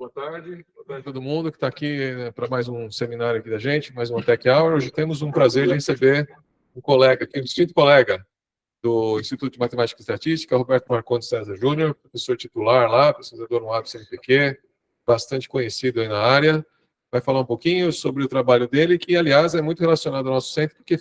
Boa tarde a todo mundo que está aqui para mais um seminário aqui da gente, mais uma Tech Hour. Hoje temos um prazer de receber um colega aqui, um distinto colega do Instituto de Matemática e Estatística, Roberto Marcondes César Júnior, professor titular lá, pesquisador no ABCNPq, bastante conhecido aí na área. Vai falar um pouquinho sobre o trabalho dele, que, aliás, é muito relacionado ao nosso centro, porque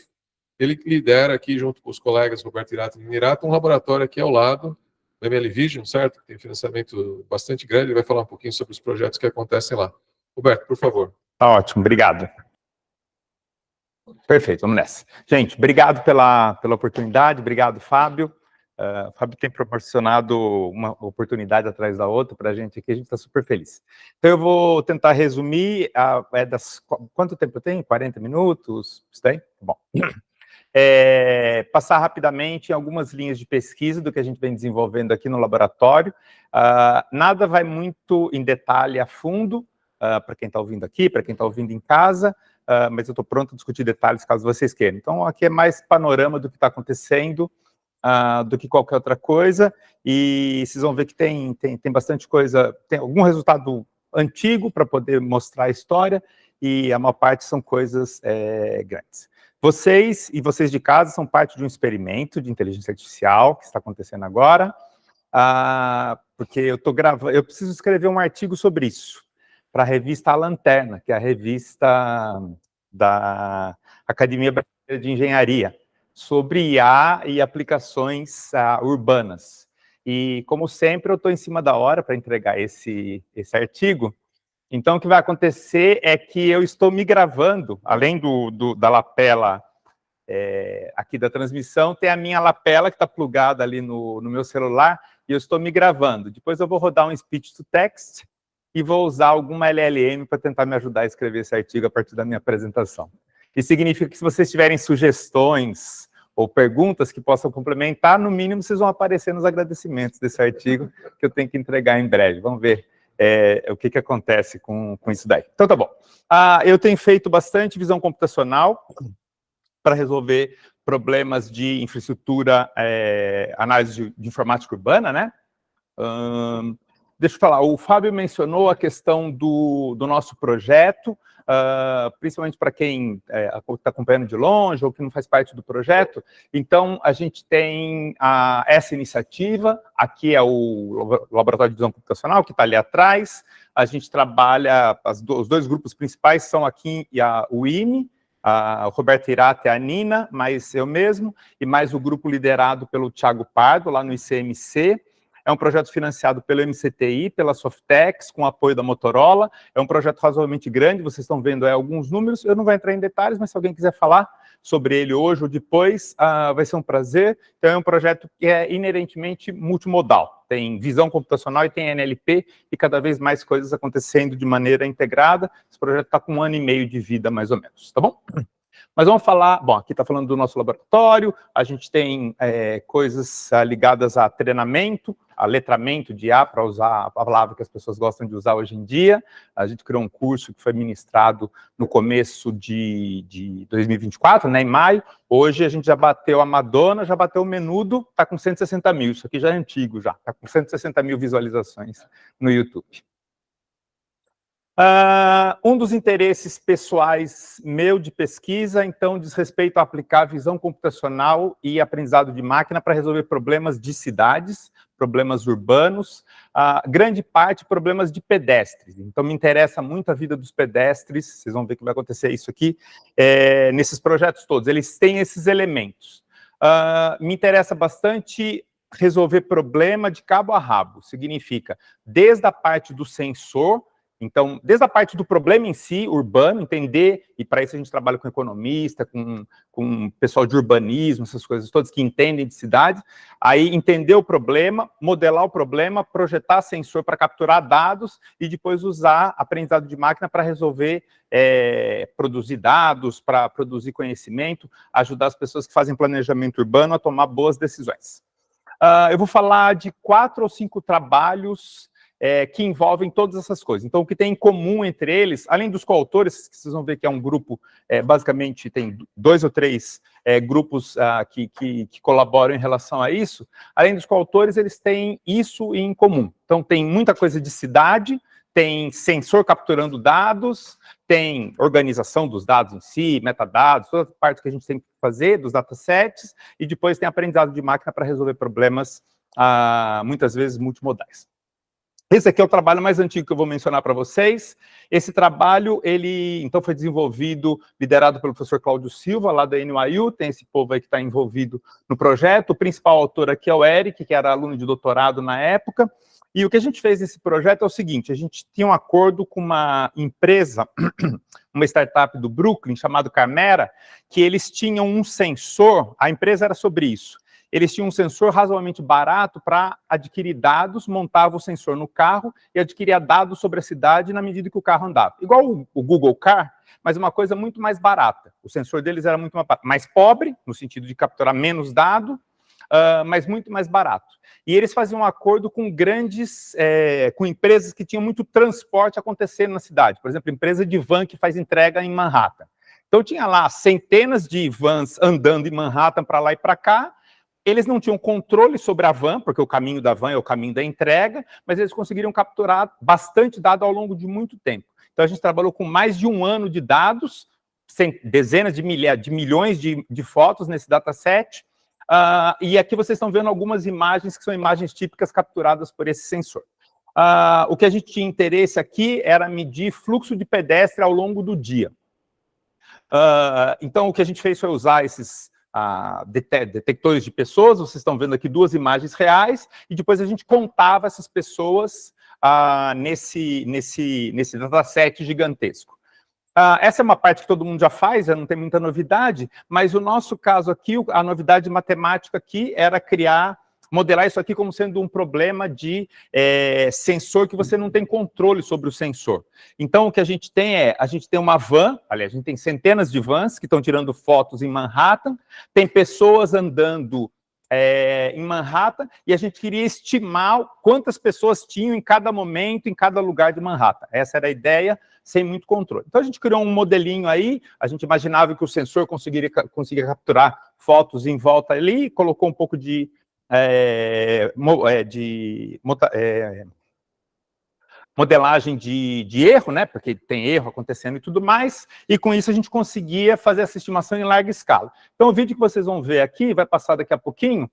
ele lidera aqui, junto com os colegas Roberto Hirata e Minirato, um laboratório aqui ao lado, o ML Vision, certo? Que tem financiamento bastante grande. Ele vai falar um pouquinho sobre os projetos que acontecem lá. Roberto, por favor. Tá ótimo, obrigado. Perfeito, vamos nessa. Gente, obrigado pela oportunidade, obrigado, Fábio. O Fábio tem proporcionado uma oportunidade atrás da outra para a gente aqui, a gente está super feliz. Então, eu vou tentar resumir, quanto tempo eu tenho? 40 minutos? Isso tem? Bom. Passar rapidamente em algumas linhas de pesquisa do que a gente vem desenvolvendo aqui no laboratório. Nada vai muito em detalhe a fundo, para quem está ouvindo aqui, para quem está ouvindo em casa, mas eu estou pronto a discutir detalhes caso vocês queiram. Então, aqui é mais panorama do que está acontecendo do que qualquer outra coisa, e vocês vão ver que tem bastante coisa, tem algum resultado antigo para poder mostrar a história, e a maior parte são coisas grandes. Vocês e vocês de casa são parte de um experimento de inteligência artificial que está acontecendo agora, porque eu preciso escrever um artigo sobre isso, para a revista A Lanterna, que é a revista da Academia Brasileira de Engenharia, sobre IA e aplicações urbanas. E, como sempre, eu estou em cima da hora para entregar esse artigo. Então, o que vai acontecer é que eu estou me gravando, além da lapela aqui da transmissão, tem a minha lapela que está plugada ali no meu celular, e eu estou me gravando. Depois eu vou rodar um speech to text e vou usar alguma LLM para tentar me ajudar a escrever esse artigo a partir da minha apresentação. Isso significa que, se vocês tiverem sugestões ou perguntas que possam complementar, no mínimo vocês vão aparecer nos agradecimentos desse artigo que eu tenho que entregar em breve. Vamos ver o que acontece com isso daí. Então, tá bom. Eu tenho feito bastante visão computacional para resolver problemas de infraestrutura, análise de informática urbana, né? Deixa eu falar, o Fábio mencionou a questão do nosso projeto, principalmente para quem está acompanhando de longe ou que não faz parte do projeto. Então, a gente tem essa iniciativa, aqui é o Laboratório de Visão Computacional, que está ali atrás. A gente trabalha, os dois grupos principais são aqui o IME, o Roberto Hirata e a Nina, mais eu mesmo, e mais o grupo liderado pelo Thiago Pardo, lá no ICMC. É um projeto financiado pelo MCTI, pela Softex, com apoio da Motorola. É um projeto razoavelmente grande, vocês estão vendo alguns números. Eu não vou entrar em detalhes, mas se alguém quiser falar sobre ele hoje ou depois, vai ser um prazer. Então, é um projeto que é inerentemente multimodal. Tem visão computacional e tem NLP, e cada vez mais coisas acontecendo de maneira integrada. Esse projeto está com 1 ano e meio de vida, mais ou menos, tá bom? Mas vamos falar, bom, aqui está falando do nosso laboratório, a gente tem coisas ligadas a treinamento, a letramento de IA, para usar a palavra que as pessoas gostam de usar hoje em dia. A gente criou um curso que foi ministrado no começo de 2024, né, em maio. Hoje a gente já bateu a Madonna, já bateu o Menudo, está com 160 mil, isso aqui já é antigo já, está com 160 mil visualizações no YouTube. Um dos interesses pessoais meu de pesquisa, então, diz respeito a aplicar visão computacional e aprendizado de máquina para resolver problemas de cidades, problemas urbanos, grande parte problemas de pedestres. Então, me interessa muito a vida dos pedestres, vocês vão ver que vai acontecer isso aqui, nesses projetos todos, eles têm esses elementos. Me interessa bastante resolver problema de cabo a rabo, significa desde a parte do sensor. Então, desde a parte do problema em si, urbano, entender, e para isso a gente trabalha com economista, com pessoal de urbanismo, essas coisas todas que entendem de cidade, aí entender o problema, modelar o problema, projetar sensor para capturar dados e depois usar aprendizado de máquina para resolver, produzir dados, para produzir conhecimento, ajudar as pessoas que fazem planejamento urbano a tomar boas decisões. Eu vou falar de 4 ou 5 trabalhos que envolvem todas essas coisas. Então, o que tem em comum entre eles, além dos coautores, que vocês vão ver que é um grupo, basicamente tem 2 ou 3 grupos que colaboram em relação a isso, além dos coautores, eles têm isso em comum. Então, tem muita coisa de cidade, tem sensor capturando dados, tem organização dos dados em si, metadados, toda a parte que a gente tem que fazer dos datasets, e depois tem aprendizado de máquina para resolver problemas, muitas vezes multimodais. Esse aqui é o trabalho mais antigo que eu vou mencionar para vocês. Esse trabalho, ele, então, foi desenvolvido, liderado pelo professor Cláudio Silva, lá da NYU, tem esse povo aí que está envolvido no projeto. O principal autor aqui é o Eric, que era aluno de doutorado na época. E o que a gente fez nesse projeto é o seguinte, a gente tinha um acordo com uma empresa, uma startup do Brooklyn, chamado Camera, que eles tinham um sensor, a empresa era sobre isso. Eles tinham um sensor razoavelmente barato para adquirir dados, montava o sensor no carro e adquiria dados sobre a cidade na medida que o carro andava. Igual o Google Car, mas uma coisa muito mais barata. O sensor deles era muito mais pobre, no sentido de capturar menos dado, mas muito mais barato. E eles faziam um acordo com com empresas que tinham muito transporte acontecendo na cidade. Por exemplo, empresa de van que faz entrega em Manhattan. Então tinha lá centenas de vans andando em Manhattan para lá e para cá. Eles não tinham controle sobre a van, porque o caminho da van é o caminho da entrega, mas eles conseguiram capturar bastante dado ao longo de muito tempo. Então, a gente trabalhou com mais de um ano de dados, dezenas de milhões de fotos nesse dataset, e aqui vocês estão vendo algumas imagens que são imagens típicas capturadas por esse sensor. O que a gente tinha interesse aqui era medir fluxo de pedestre ao longo do dia. Então, o que a gente fez foi usar esses detectores de pessoas, vocês estão vendo aqui duas imagens reais, e depois a gente contava essas pessoas nesse dataset gigantesco. Essa é uma parte que todo mundo já faz, já não tem muita novidade, mas o nosso caso aqui, a novidade matemática aqui era modelar isso aqui como sendo um problema de sensor que você não tem controle sobre o sensor. Então, o que a gente tem uma van, aliás, a gente tem centenas de vans que estão tirando fotos em Manhattan, tem pessoas andando em Manhattan, e a gente queria estimar quantas pessoas tinham em cada momento, em cada lugar de Manhattan. Essa era a ideia, sem muito controle. Então, a gente criou um modelinho aí, a gente imaginava que o sensor conseguiria capturar fotos em volta ali, colocou um pouco de modelagem de erro, né, porque tem erro acontecendo e tudo mais, e com isso a gente conseguia fazer essa estimação em larga escala. Então, o vídeo que vocês vão ver aqui, vai passar daqui a pouquinho,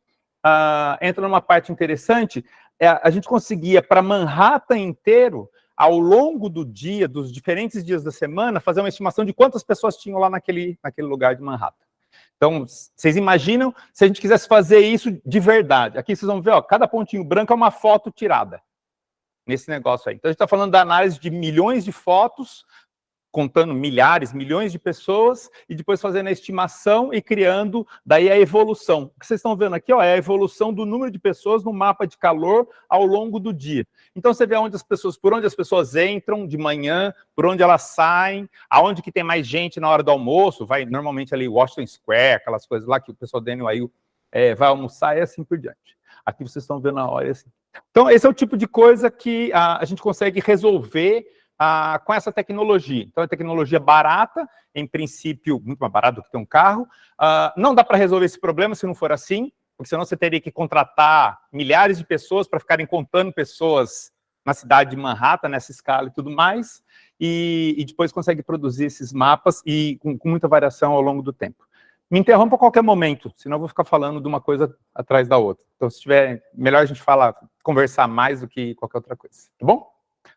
entra numa parte interessante, a gente conseguia, para Manhattan inteiro, ao longo do dia, dos diferentes dias da semana, fazer uma estimação de quantas pessoas tinham lá naquele lugar de Manhattan. Então, vocês imaginam se a gente quisesse fazer isso de verdade. Aqui vocês vão ver, ó, cada pontinho branco é uma foto tirada nesse negócio aí. Então, a gente está falando da análise de milhões de fotos, contando milhares, milhões de pessoas, e depois fazendo a estimação e criando daí a evolução. O que vocês estão vendo aqui, ó, é a evolução do número de pessoas no mapa de calor ao longo do dia. Então, você vê por onde as pessoas entram de manhã, por onde elas saem, aonde que tem mais gente na hora do almoço, vai normalmente ali Washington Square, aquelas coisas lá que o pessoal da NYU vai almoçar e assim por diante. Aqui vocês estão vendo a hora assim. Então, esse é o tipo de coisa que a gente consegue resolver com essa tecnologia. Então, é tecnologia barata, em princípio, muito mais barato do que ter um carro. Não dá para resolver esse problema se não for assim, porque senão você teria que contratar milhares de pessoas para ficarem contando pessoas na cidade de Manhattan, nessa escala e tudo mais, e depois consegue produzir esses mapas e com muita variação ao longo do tempo. Me interrompa a qualquer momento, senão eu vou ficar falando de uma coisa atrás da outra. Então, se tiver, melhor a gente conversar mais do que qualquer outra coisa, tá bom?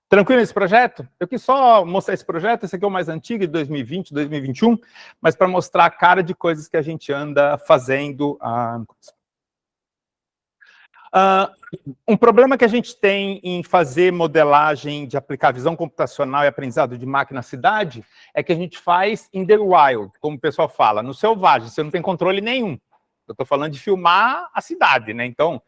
Tranquilo esse projeto? Eu quis só mostrar esse projeto, esse aqui é o mais antigo, de 2020, 2021, mas para mostrar a cara de coisas que a gente anda fazendo. Um problema que a gente tem em fazer modelagem de aplicar visão computacional e aprendizado de máquina na cidade é que a gente faz in the wild, como o pessoal fala, no selvagem, você não tem controle nenhum. Eu estou falando de filmar a cidade, né? Então,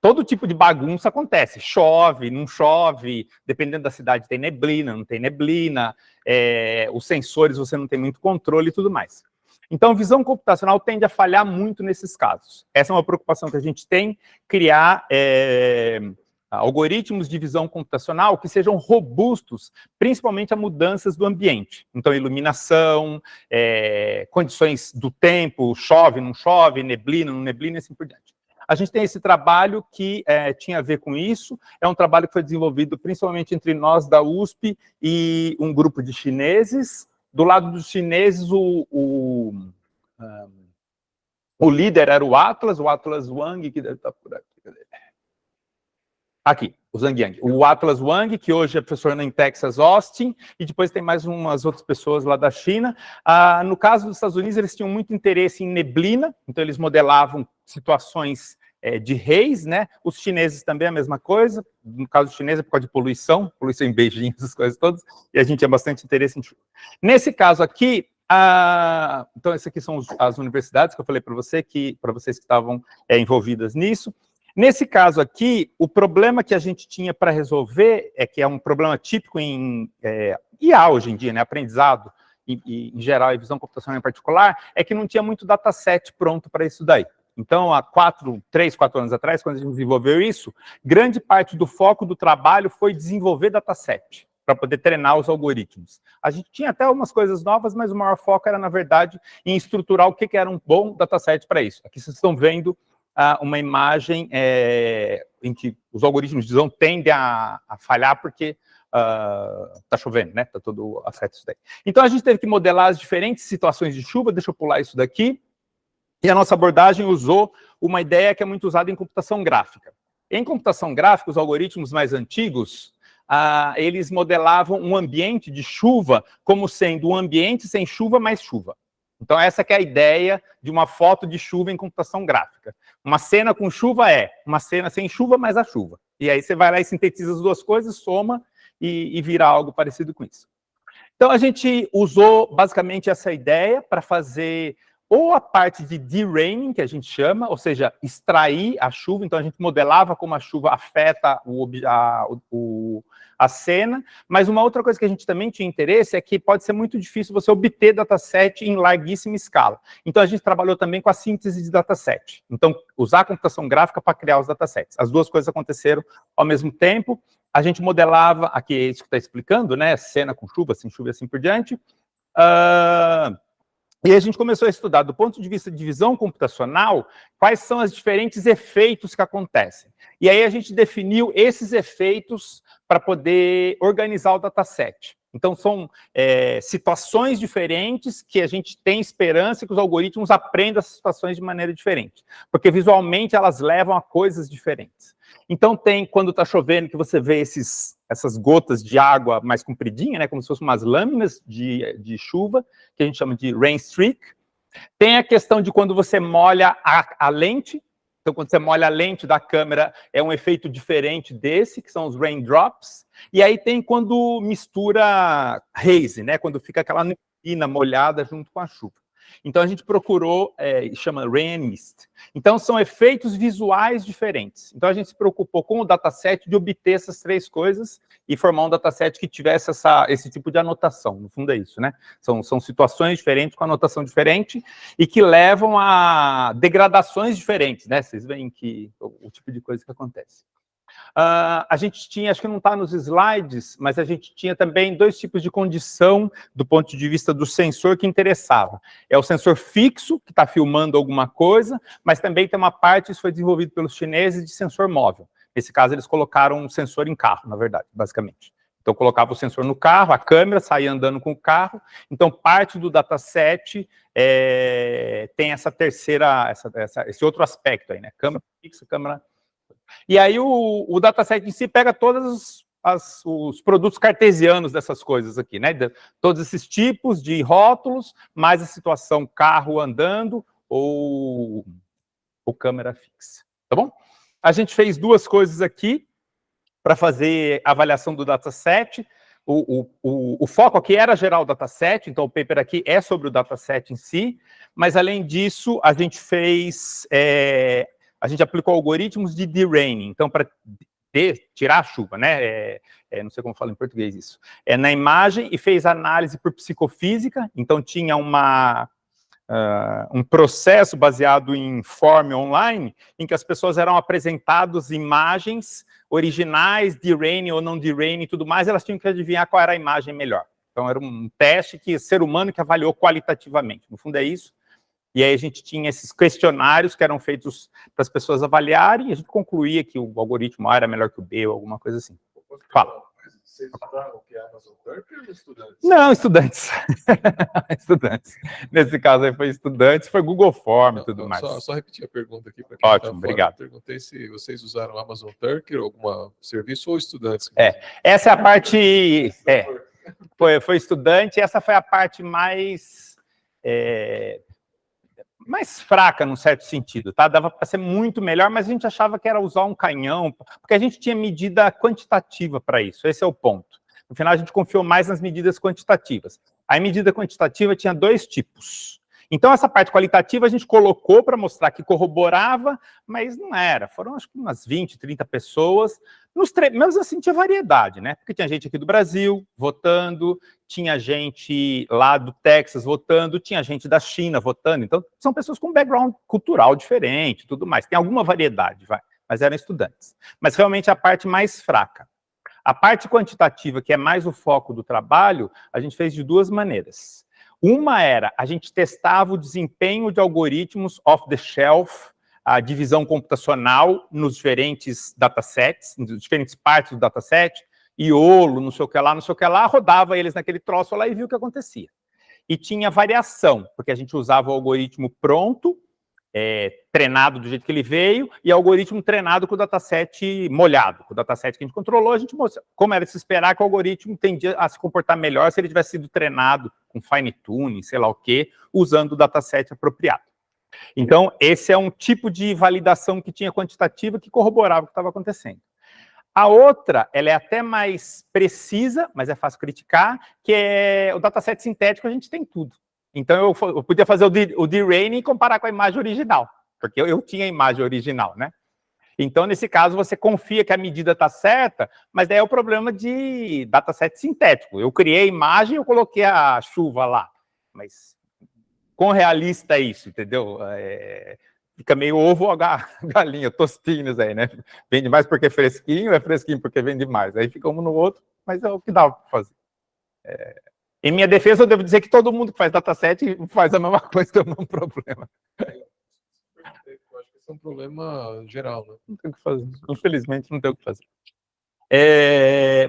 todo tipo de bagunça acontece, chove, não chove, dependendo da cidade tem neblina, não tem neblina, os sensores você não tem muito controle e tudo mais. Então, visão computacional tende a falhar muito nesses casos. Essa é uma preocupação que a gente tem, criar algoritmos de visão computacional que sejam robustos, principalmente a mudanças do ambiente. Então, iluminação, condições do tempo, chove, não chove, neblina, não neblina, e assim por diante. A gente tem esse trabalho que tinha a ver com isso, é um trabalho que foi desenvolvido principalmente entre nós da USP e um grupo de chineses. Do lado dos chineses, o líder era o Atlas Wang, que deve estar por aqui. Aqui, o Zhang Yang. O Atlas Wang, que hoje é professor em Texas, Austin, e depois tem mais umas outras pessoas lá da China. No caso dos Estados Unidos, eles tinham muito interesse em neblina, então eles modelavam situações de haze, né? Os chineses também a mesma coisa. No caso dos chineses, é por causa de poluição em Beijing, essas coisas todas, e a gente tinha bastante interesse em chuva. Nesse caso aqui, então, essas aqui são as universidades que eu falei para vocês que estavam envolvidas nisso. Nesse caso aqui, o problema que a gente tinha para resolver, que é um problema típico em IA hoje em dia, né, aprendizado em geral e visão computacional em particular, é que não tinha muito dataset pronto para isso daí. Então, há 3, 4 anos atrás, quando a gente desenvolveu isso, grande parte do foco do trabalho foi desenvolver dataset, para poder treinar os algoritmos. A gente tinha até algumas coisas novas, mas o maior foco era, na verdade, em estruturar o que era um bom dataset para isso. Aqui vocês estão vendo uma imagem em que os algoritmos de visão tendem a falhar porque está chovendo, né? Está todo afeto isso daí. Então, a gente teve que modelar as diferentes situações de chuva. Deixa eu pular isso daqui. E a nossa abordagem usou uma ideia que é muito usada em computação gráfica. Em computação gráfica, os algoritmos mais antigos, eles modelavam um ambiente de chuva como sendo um ambiente sem chuva mais chuva. Então, essa que é a ideia de uma foto de chuva em computação gráfica. Uma cena com chuva é uma cena sem chuva mais a chuva. E aí você vai lá e sintetiza as duas coisas, soma e vira algo parecido com isso. Então, a gente usou basicamente essa ideia para fazer ou a parte de deraining, que a gente chama, ou seja, extrair a chuva. Então, a gente modelava como a chuva afeta a cena, mas uma outra coisa que a gente também tinha interesse é que pode ser muito difícil você obter dataset em larguíssima escala. Então, a gente trabalhou também com a síntese de dataset. Então, usar a computação gráfica para criar os datasets. As duas coisas aconteceram ao mesmo tempo. A gente modelava, aqui é isso que está explicando, né? Cena com chuva, sem chuva e assim por diante. E a gente começou a estudar, do ponto de vista de visão computacional, quais são os diferentes efeitos que acontecem. E aí a gente definiu esses efeitos para poder organizar o dataset. Então, são situações diferentes que a gente tem esperança que os algoritmos aprendam essas situações de maneira diferente. Porque, visualmente, elas levam a coisas diferentes. Então, tem, quando está chovendo, que você vê essas gotas de água mais compridinha, né, como se fossem umas lâminas de chuva, que a gente chama de rain streak. Tem a questão de quando você molha a lente. Então, quando você molha a lente da câmera, é um efeito diferente desse, que são os raindrops. E aí tem quando mistura haze, né? Quando fica aquela neblina molhada junto com a chuva. Então, a gente procurou, chama rain mist. Então, são efeitos visuais diferentes. Então, a gente se preocupou com o dataset de obter essas três coisas e formar um dataset que tivesse esse tipo de anotação. No fundo, é isso, né? São situações diferentes com anotação diferente e que levam a degradações diferentes, né? Vocês veem que o tipo de coisa que acontece. A gente tinha, acho que não está nos slides, mas a gente tinha também dois tipos de condição do ponto de vista do sensor que interessava. É o sensor fixo, que está filmando alguma coisa, mas também tem uma parte, isso foi desenvolvido pelos chineses, de sensor móvel. Nesse caso, eles colocaram um sensor em carro, na verdade, basicamente. Então, colocava o sensor no carro, a câmera saía andando com o carro. Então, parte do dataset tem essa terceira, esse outro aspecto aí, né? Câmera fixa, câmera... E aí o dataset em si pega todos os produtos cartesianos dessas coisas aqui, né? Todos esses tipos de rótulos, mais a situação carro andando ou câmera fixa, tá bom? A gente fez duas coisas aqui para fazer a avaliação do dataset. O foco aqui era gerar o dataset, então o paper aqui é sobre o dataset em si, mas além disso, a gente fez... a gente aplicou algoritmos de deraining, então, para tirar a chuva, né? Não sei como fala em português isso. Na imagem, e fez análise por psicofísica, então tinha um processo baseado em form online, em que as pessoas eram apresentadas imagens originais, deraining ou não deraining e tudo mais, elas tinham que adivinhar qual era a imagem melhor. Então, era um teste que ser humano que avaliou qualitativamente. No fundo, é isso. E aí a gente tinha esses questionários que eram feitos para as pessoas avaliarem, e a gente concluía que o algoritmo A era melhor que o B, ou alguma coisa assim. Fala. Vocês usaram o que é Amazon Turkey ou estudantes? Não, estudantes. Estudantes. Nesse caso aí foi estudantes, foi Google Form e tudo mais. Só repetir a pergunta aqui para quem Ótimo, tá obrigado. Eu perguntei se vocês usaram Amazon Turkey ou algum serviço ou estudantes. Essa é a parte... Foi estudante, essa foi a parte mais fraca, num certo sentido, tá? Dava para ser muito melhor, mas a gente achava que era usar um canhão, porque a gente tinha medida quantitativa para isso, esse é o ponto. No final, a gente confiou mais nas medidas quantitativas. A medida quantitativa tinha 2 tipos. Então, essa parte qualitativa a gente colocou para mostrar que corroborava, mas não era. Foram, acho que, umas 20, 30 pessoas. Mesmo assim, tinha variedade, né? Porque tinha gente aqui do Brasil votando, tinha gente lá do Texas votando, tinha gente da China votando. Então, são pessoas com background cultural diferente, tudo mais. Tem alguma variedade, mas eram estudantes. Mas, realmente, a parte mais fraca. A parte quantitativa, que é mais o foco do trabalho, a gente fez de 2 maneiras. Uma era, a gente testava o desempenho de algoritmos off-the-shelf, a divisão computacional nos diferentes datasets, nas diferentes partes do dataset, IOLO, não sei o que lá, rodava eles naquele troço lá e viu o que acontecia. E tinha variação, porque a gente usava o algoritmo pronto, treinado do jeito que ele veio, e algoritmo treinado com o dataset molhado, com o dataset que a gente controlou, a gente mostrou como era de se esperar que o algoritmo tendia a se comportar melhor se ele tivesse sido treinado com fine tuning, sei lá o quê, usando o dataset apropriado. Então, esse é um tipo de validação que tinha quantitativa que corroborava o que estava acontecendo. A outra, ela é até mais precisa, mas é fácil criticar, que é o dataset sintético, a gente tem tudo. Então, eu podia fazer o deraining e comparar com a imagem original, porque eu tinha a imagem original, né? Então, nesse caso, você confia que a medida está certa, mas daí é o problema de dataset sintético. Eu criei a imagem e eu coloquei a chuva lá. Mas quão realista é isso, entendeu? Fica meio ovo ou galinha, tostinhos aí, né? Vende mais porque é fresquinho porque vende mais. Aí fica um no outro, mas é o que dá para fazer. Em minha defesa, eu devo dizer que todo mundo que faz dataset faz a mesma coisa, tem o mesmo problema. Eu acho que esse é um problema geral, né? Não tem o que fazer. Infelizmente, não tem o que fazer.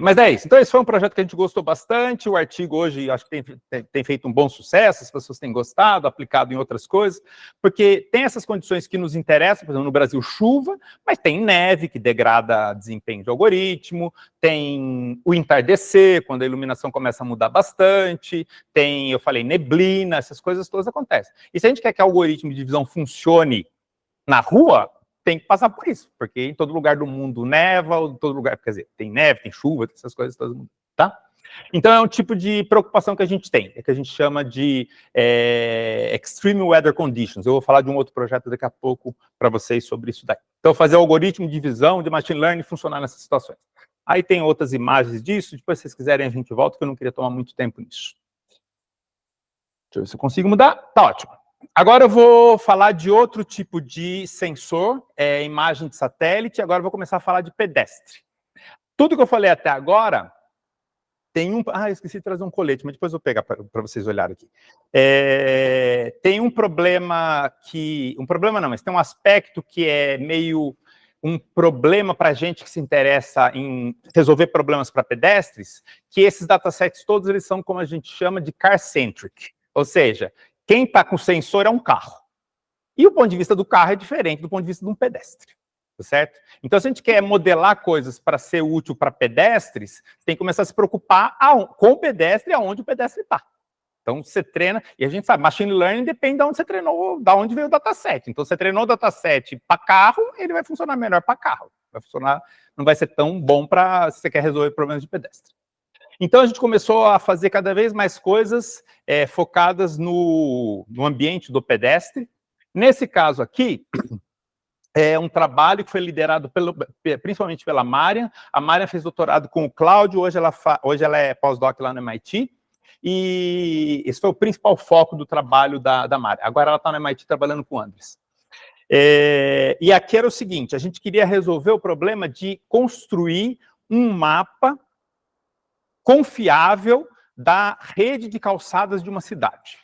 Mas é isso. Então, esse foi um projeto que a gente gostou bastante. O artigo hoje, acho que tem feito um bom sucesso, as pessoas têm gostado, aplicado em outras coisas, porque tem essas condições que nos interessam, por exemplo, no Brasil, chuva, mas tem neve, que degrada desempenho de algoritmo, tem o entardecer, quando a iluminação começa a mudar bastante, tem, eu falei, neblina, essas coisas todas acontecem. E se a gente quer que o algoritmo de divisão funcione na rua, tem que passar por isso, porque em todo lugar do mundo neva, ou em todo lugar, quer dizer, tem neve, tem chuva, tem essas coisas todas, tá? Então é um tipo de preocupação que a gente tem, que a gente chama de Extreme Weather Conditions. Eu vou falar de um outro projeto daqui a pouco para vocês sobre isso daí. Então, fazer o algoritmo de divisão de machine learning funcionar nessas situações. Aí tem outras imagens disso, depois se vocês quiserem a gente volta, que eu não queria tomar muito tempo nisso. Deixa eu ver se eu consigo mudar. Tá ótimo. Agora eu vou falar de outro tipo de sensor, imagem de satélite, agora eu vou começar a falar de pedestre. Tudo que eu falei até agora, tem um... eu esqueci de trazer um colete, mas depois eu vou pegar para vocês olharem aqui. Tem um problema que... Um problema não, mas tem um aspecto que é meio um problema para a gente que se interessa em resolver problemas para pedestres, que esses datasets todos, eles são como a gente chama de car-centric, ou seja, quem está com o sensor é um carro. E o ponto de vista do carro é diferente do ponto de vista de um pedestre, tá certo? Então, se a gente quer modelar coisas para ser útil para pedestres, tem que começar a se preocupar com o pedestre aonde o pedestre está. Então, você treina, e a gente sabe, machine learning depende de onde você treinou, de onde veio o dataset. Então, você treinou o dataset para carro, ele vai funcionar melhor para carro. Vai funcionar, não vai ser tão bom para se você quer resolver problemas de pedestre. Então, a gente começou a fazer cada vez mais coisas focadas no ambiente do pedestre. Nesse caso aqui, é um trabalho que foi liderado principalmente pela Marian. A Marian fez doutorado com o Cláudio, hoje ela é pós-doc lá no MIT, e esse foi o principal foco do trabalho da Marian. Agora ela está no MIT trabalhando com o Andres. E aqui era o seguinte, a gente queria resolver o problema de construir um mapa confiável da rede de calçadas de uma cidade.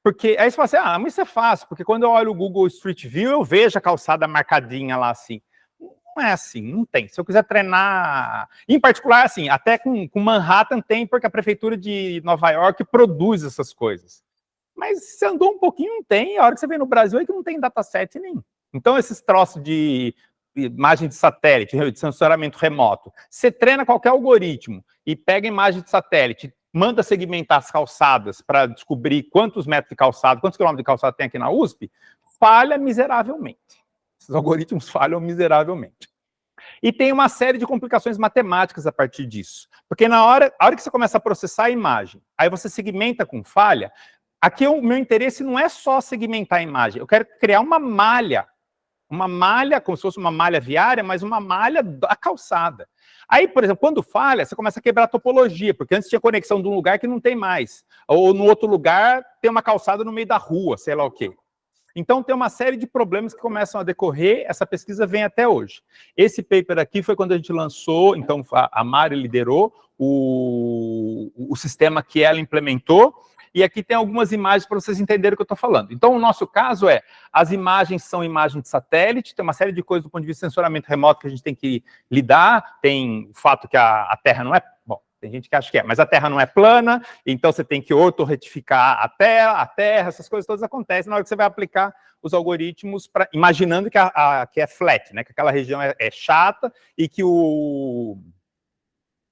Porque aí você fala assim, mas isso é fácil, porque quando eu olho o Google Street View, eu vejo a calçada marcadinha lá assim. Não é assim, não tem. Se eu quiser treinar, em particular, assim, até com Manhattan tem, porque a prefeitura de Nova York produz essas coisas. Mas se andou um pouquinho, não tem. A hora que você vem no Brasil é que não tem dataset nenhum. Então, esses troços de imagem de satélite, de sensoramento remoto, você treina qualquer algoritmo e pega imagem de satélite, manda segmentar as calçadas para descobrir quantos metros de calçada, quantos quilômetros de calçada tem aqui na USP, falha miseravelmente. Esses algoritmos falham miseravelmente. E tem uma série de complicações matemáticas a partir disso. Porque a hora que você começa a processar a imagem, aí você segmenta com falha, aqui o meu interesse não é só segmentar a imagem, eu quero criar uma malha, como se fosse uma malha viária, mas uma malha da calçada. Aí, por exemplo, quando falha, você começa a quebrar a topologia, porque antes tinha conexão de um lugar que não tem mais, ou no outro lugar tem uma calçada no meio da rua, sei lá o quê. Então, tem uma série de problemas que começam a decorrer, essa pesquisa vem até hoje. Esse paper aqui foi quando a gente lançou, então a Mari liderou o sistema que ela implementou, e aqui tem algumas imagens para vocês entenderem o que eu estou falando. Então, o nosso caso as imagens são imagens de satélite, tem uma série de coisas do ponto de vista de sensoramento remoto que a gente tem que lidar, tem o fato que a Terra não é... Bom, tem gente que acha que é, mas a Terra não é plana, então você tem que ortorretificar a Terra, essas coisas todas acontecem na hora que você vai aplicar os algoritmos, imaginando que que é flat, né, que aquela região é chata e que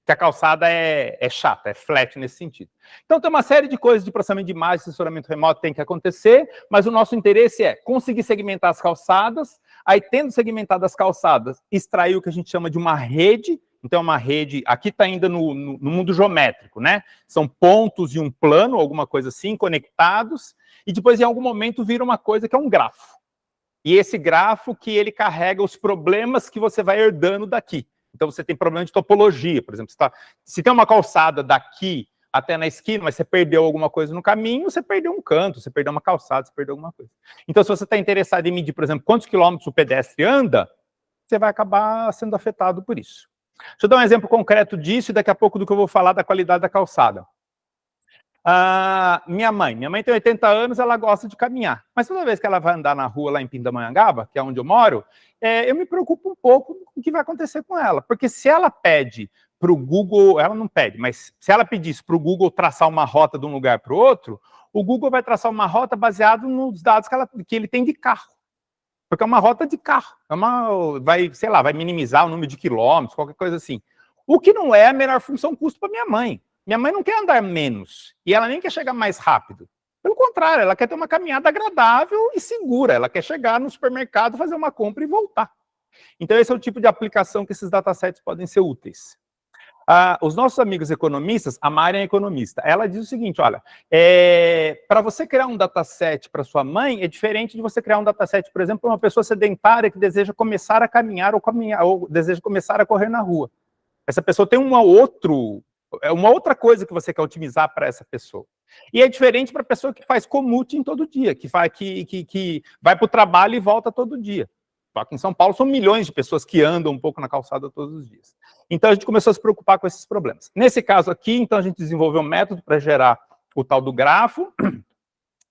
a calçada é chata, é flat nesse sentido. Então tem uma série de coisas de processamento de imagem, sensoramento remoto tem que acontecer, mas o nosso interesse é conseguir segmentar as calçadas, aí tendo segmentado as calçadas, extrair o que a gente chama de uma rede. Então, uma rede, aqui está ainda no mundo geométrico, né? São pontos e um plano, alguma coisa assim, conectados, e depois, em algum momento, vira uma coisa que é um grafo. E esse grafo que ele carrega os problemas que você vai herdando daqui. Então, você tem problema de topologia, por exemplo, se tem uma calçada daqui até na esquina, mas você perdeu alguma coisa no caminho, você perdeu um canto, você perdeu uma calçada, você perdeu alguma coisa. Então, se você está interessado em medir, por exemplo, quantos quilômetros o pedestre anda, você vai acabar sendo afetado por isso. Deixa eu dar um exemplo concreto disso e daqui a pouco do que eu vou falar da qualidade da calçada. Minha mãe tem 80 anos, ela gosta de caminhar, mas toda vez que ela vai andar na rua lá em Pindamonhangaba, que é onde eu moro, eu me preocupo um pouco com o que vai acontecer com ela, porque se ela pede para o Google, ela não pede, mas se ela pedisse para o Google traçar uma rota de um lugar para o outro, o Google vai traçar uma rota baseado nos dados que ele tem de carro. Porque é uma rota de carro, vai minimizar o número de quilômetros, qualquer coisa assim. O que não é a melhor função custo para minha mãe. Minha mãe não quer andar menos, e ela nem quer chegar mais rápido. Pelo contrário, ela quer ter uma caminhada agradável e segura. Ela quer chegar no supermercado, fazer uma compra e voltar. Então, esse é o tipo de aplicação que esses datasets podem ser úteis. Os nossos amigos economistas, a Mari é economista, ela diz o seguinte, olha, para você criar um dataset para sua mãe, é diferente de você criar um dataset, por exemplo, para uma pessoa sedentária que deseja começar a caminhar ou deseja começar a correr na rua. Essa pessoa tem uma outra coisa que você quer otimizar para essa pessoa. E é diferente para a pessoa que faz commuting todo dia, que vai para o trabalho e volta todo dia. Aqui em São Paulo são milhões de pessoas que andam um pouco na calçada todos os dias. Então a gente começou a se preocupar com esses problemas. Nesse caso aqui, então a gente desenvolveu um método para gerar o tal do grafo.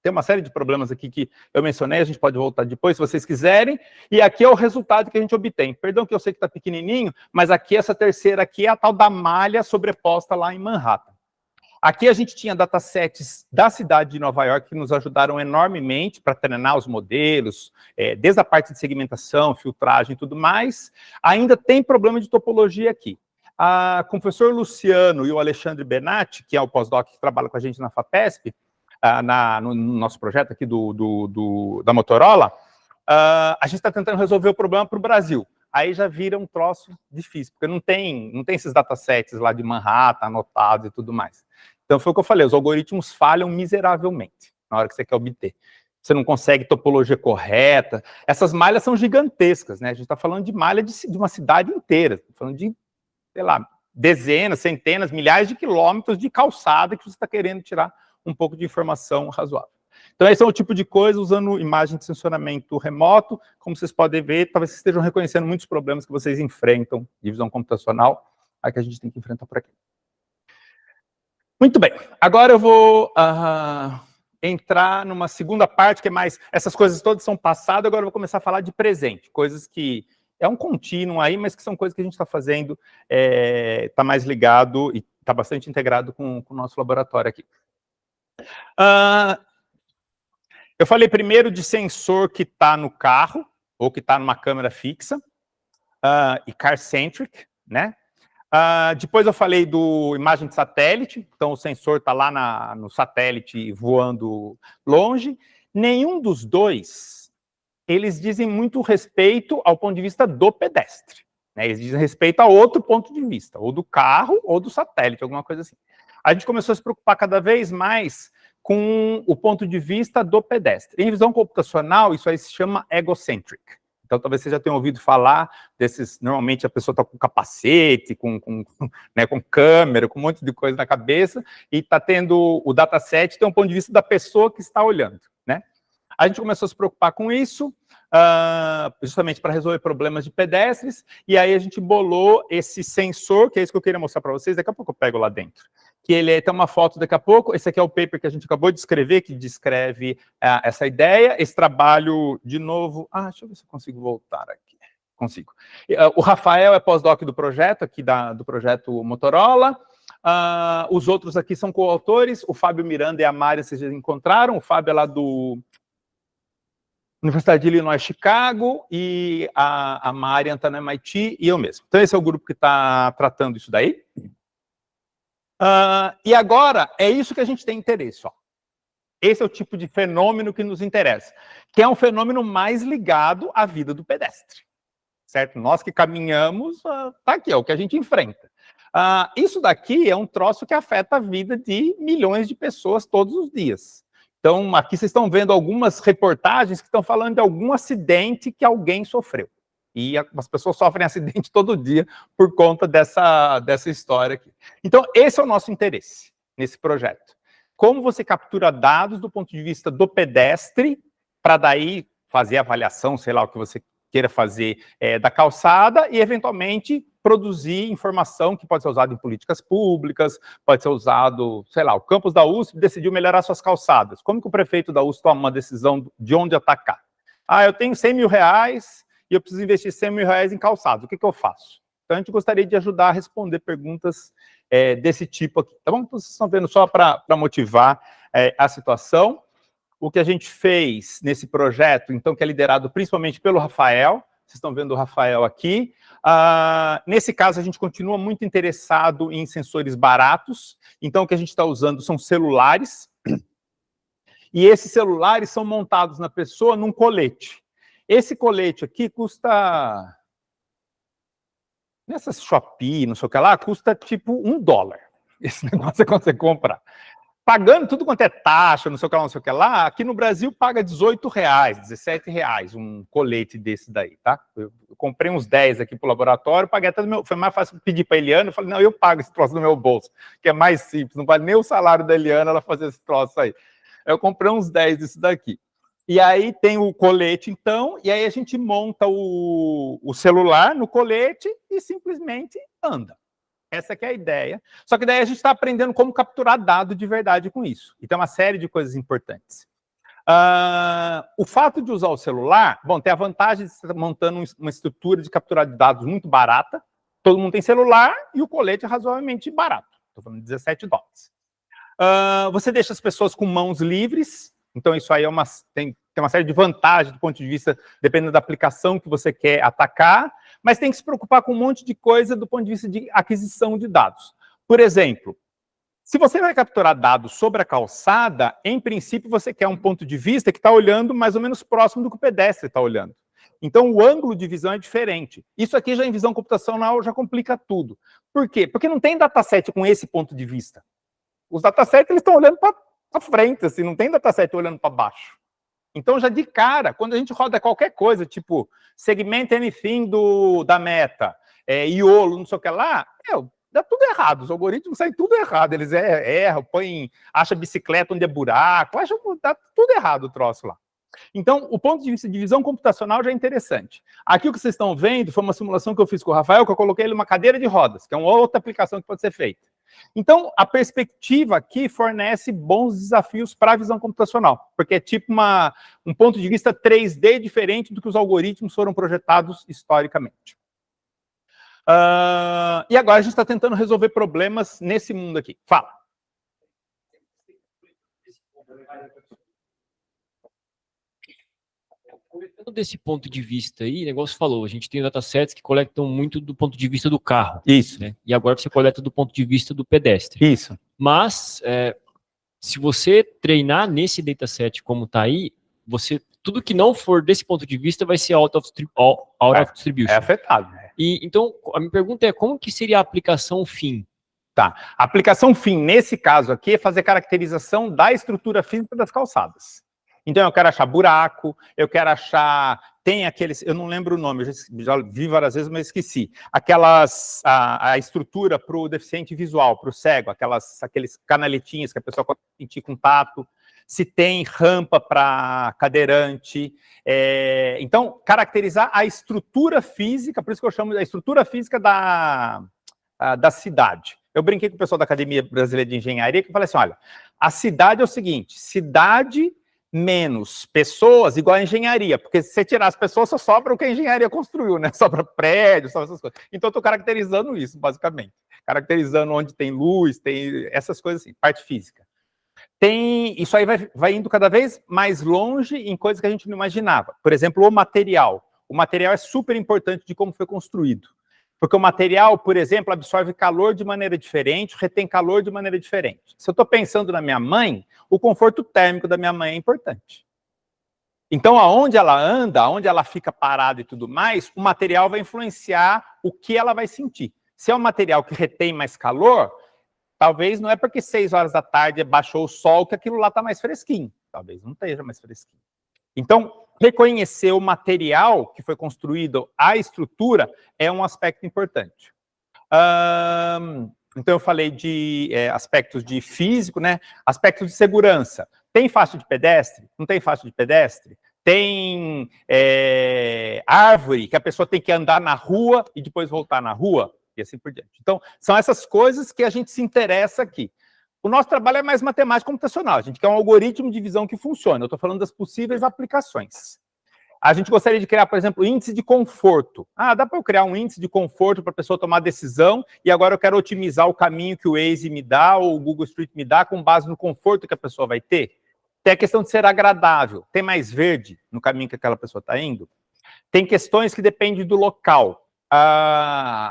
Tem uma série de problemas aqui que eu mencionei, a gente pode voltar depois se vocês quiserem. E aqui é o resultado que a gente obtém. Perdão que eu sei que está pequenininho, mas aqui essa terceira aqui é a tal da malha sobreposta lá em Manhattan. Aqui a gente tinha datasets da cidade de Nova York que nos ajudaram enormemente para treinar os modelos, desde a parte de segmentação, filtragem e tudo mais. Ainda tem problema de topologia aqui. Com o professor Luciano e o Alexandre Benatti, que é o pós-doc que trabalha com a gente na FAPESP, no nosso projeto aqui da Motorola, a gente está tentando resolver o problema para o Brasil. Aí já vira um troço difícil, porque não tem esses datasets lá de Manhattan anotados e tudo mais. Então foi o que eu falei, os algoritmos falham miseravelmente na hora que você quer obter. Você não consegue topologia correta. Essas malhas são gigantescas, né? A gente está falando de malha de uma cidade inteira, falando de, sei lá, dezenas, centenas, milhares de quilômetros de calçada que você está querendo tirar um pouco de informação razoável. Então, esse é o tipo de coisa, usando imagem de sensoramento remoto. Como vocês podem ver, talvez vocês estejam reconhecendo muitos problemas que vocês enfrentam de visão computacional, aí que a gente tem que enfrentar por aqui. Muito bem, agora eu vou entrar numa segunda parte, que é mais... Essas coisas todas são passado, agora eu vou começar a falar de presente. Coisas que... É um contínuo aí, mas que são coisas que a gente está fazendo, está mais ligado e está bastante integrado com o nosso laboratório aqui. Eu falei primeiro de sensor que está no carro, ou que está numa câmera fixa, e car-centric, né? Depois eu falei do imagem de satélite, então o sensor está lá no satélite voando longe. Nenhum dos dois, eles dizem muito respeito ao ponto de vista do pedestre, né? Eles dizem respeito a outro ponto de vista, ou do carro, ou do satélite, alguma coisa assim. A gente começou a se preocupar cada vez mais com o ponto de vista do pedestre. Em visão computacional, isso aí se chama egocentric. Então, talvez você já tenha ouvido falar desses... Normalmente, a pessoa está com capacete, né, com câmera, com um monte de coisa na cabeça, e está tendo... O dataset tem um ponto de vista da pessoa que está olhando, né? A gente começou a se preocupar com isso, justamente para resolver problemas de pedestres, e aí a gente bolou esse sensor, que é isso que eu queria mostrar para vocês, daqui a pouco eu pego lá dentro. Que ele tem uma foto daqui a pouco, esse aqui é o paper que a gente acabou de escrever, que descreve essa ideia, esse trabalho, de novo... deixa eu ver se eu consigo voltar aqui. Consigo. O Rafael é pós-doc do projeto, aqui do projeto Motorola. Os outros aqui são coautores, o Fábio Miranda e a Mari, vocês já encontraram, o Fábio é lá do Universidade de Illinois, Chicago, e a Marian está no MIT, e eu mesmo. Então esse é o grupo que está tratando isso daí. E agora, é isso que a gente tem interesse, ó. Esse é o tipo de fenômeno que nos interessa, que é um fenômeno mais ligado à vida do pedestre, certo? Nós que caminhamos, tá aqui, é o que a gente enfrenta. Isso daqui é um troço que afeta a vida de milhões de pessoas todos os dias. Então, aqui vocês estão vendo algumas reportagens que estão falando de algum acidente que alguém sofreu. E as pessoas sofrem acidente todo dia por conta dessa história aqui. Então, esse é o nosso interesse nesse projeto. Como você captura dados do ponto de vista do pedestre, para daí fazer avaliação, sei lá, o que você queira fazer da calçada, e eventualmente produzir informação que pode ser usada em políticas públicas, pode ser usado, sei lá, o campus da USP decidiu melhorar suas calçadas. Como que o prefeito da USP toma uma decisão de onde atacar? Eu tenho 100 mil reais e eu preciso investir 100 mil reais em calçados, o que eu faço? Então, a gente gostaria de ajudar a responder perguntas desse tipo aqui, tá bom? Então, vocês estão vendo só para motivar a situação. O que a gente fez nesse projeto, então, que é liderado principalmente pelo Rafael, vocês estão vendo o Rafael aqui. Nesse caso, a gente continua muito interessado em sensores baratos, então o que a gente está usando são celulares, e esses celulares são montados na pessoa num colete. Esse colete aqui custa... Nessas Shopee, não sei o que lá, custa tipo $1. Esse negócio você consegue comprar. Pagando tudo quanto é taxa, não sei o que lá, não sei o que lá, aqui no Brasil paga R$18, R$17 um colete desse daí, tá? Eu comprei uns 10 aqui pro laboratório, paguei até do meu... Foi mais fácil pedir para a Eliana, eu falei, não, eu pago esse troço do meu bolso, que é mais simples, não vale nem o salário da Eliana ela fazer esse troço aí. Eu comprei uns 10 desse daqui. E aí tem o colete, então, e aí a gente monta o celular no colete e simplesmente anda. Essa que é a ideia. Só que daí a gente está aprendendo como capturar dado de verdade com isso. E tem uma série de coisas importantes. O fato de usar o celular, bom, tem a vantagem de estar montando uma estrutura de captura de dados muito barata. Todo mundo tem celular e o colete é razoavelmente barato. Estou falando de $17. Você deixa as pessoas com mãos livres. Então, isso aí tem uma série de vantagens do ponto de vista, dependendo da aplicação que você quer atacar, mas tem que se preocupar com um monte de coisa do ponto de vista de aquisição de dados. Por exemplo, se você vai capturar dados sobre a calçada, em princípio você quer um ponto de vista que está olhando mais ou menos próximo do que o pedestre está olhando. Então, o ângulo de visão é diferente. Isso aqui já em visão computacional já complica tudo. Por quê? Porque não tem dataset com esse ponto de vista. Os datasets eles estão olhando para frente, assim, não tem dataset olhando para baixo. Então, já de cara, quando a gente roda qualquer coisa, tipo, segment anything da Meta, IOLO, não sei o que lá, dá tudo errado, os algoritmos saem tudo errado, eles erram, acha bicicleta onde é buraco, dá tudo errado o troço lá. Então, o ponto de vista de visão computacional já é interessante. Aqui o que vocês estão vendo foi uma simulação que eu fiz com o Rafael, que eu coloquei ele numa cadeira de rodas, que é uma outra aplicação que pode ser feita. Então, a perspectiva aqui fornece bons desafios para a visão computacional, porque é tipo um ponto de vista 3D diferente do que os algoritmos foram projetados historicamente. E agora a gente está tentando resolver problemas nesse mundo aqui. Fala. Coletando desse ponto de vista aí, o negócio falou, a gente tem datasets que coletam muito do ponto de vista do carro. Isso. Né? E agora você coleta do ponto de vista do pedestre. Isso. Mas, se você treinar nesse dataset como está aí, tudo que não for desse ponto de vista vai ser out of distribution. É afetado. Né? E, então, a minha pergunta é, como que seria a aplicação fim? Tá. A aplicação fim, nesse caso aqui, é fazer caracterização da estrutura física das calçadas. Então, eu quero achar buraco, eu quero achar... Tem aqueles... Eu não lembro o nome, eu já vi várias vezes, mas esqueci. A estrutura para o deficiente visual, para o cego, aqueles canaletinhas que a pessoa pode sentir com tato. Se tem rampa para cadeirante. Então, caracterizar a estrutura física, por isso que eu chamo de estrutura física da cidade. Eu brinquei com o pessoal da Academia Brasileira de Engenharia, que eu falei assim, olha, a cidade é o seguinte, cidade menos pessoas igual a engenharia, porque se você tirar as pessoas, só sobra o que a engenharia construiu, né? Sobra prédio, sobra essas coisas. Então, eu estou caracterizando isso, basicamente. Caracterizando onde tem luz, tem essas coisas assim, parte física. Isso aí vai indo cada vez mais longe em coisas que a gente não imaginava. Por exemplo, o material. O material é super importante de como foi construído. Porque o material, por exemplo, absorve calor de maneira diferente, retém calor de maneira diferente. Se eu estou pensando na minha mãe, o conforto térmico da minha mãe é importante. Então, aonde ela anda, aonde ela fica parada e tudo mais, o material vai influenciar o que ela vai sentir. Se é um material que retém mais calor, talvez não é porque 6 horas da tarde baixou o sol que aquilo lá está mais fresquinho. Talvez não esteja mais fresquinho. Então, reconhecer o material que foi construído, a estrutura, é um aspecto importante. Então, eu falei de aspectos de físico, né? Aspectos de segurança. Tem faixa de pedestre? Não tem faixa de pedestre? Tem árvore que a pessoa tem que andar na rua e depois voltar na rua? E assim por diante. Então, são essas coisas que a gente se interessa aqui. O nosso trabalho é mais matemática computacional. A gente quer um algoritmo de visão que funcione. Eu estou falando das possíveis aplicações. A gente gostaria de criar, por exemplo, índice de conforto. Dá para eu criar um índice de conforto para a pessoa tomar decisão e agora eu quero otimizar o caminho que o Waze me dá ou o Google Street me dá com base no conforto que a pessoa vai ter. Tem a questão de ser agradável. Tem mais verde no caminho que aquela pessoa está indo? Tem questões que dependem do local.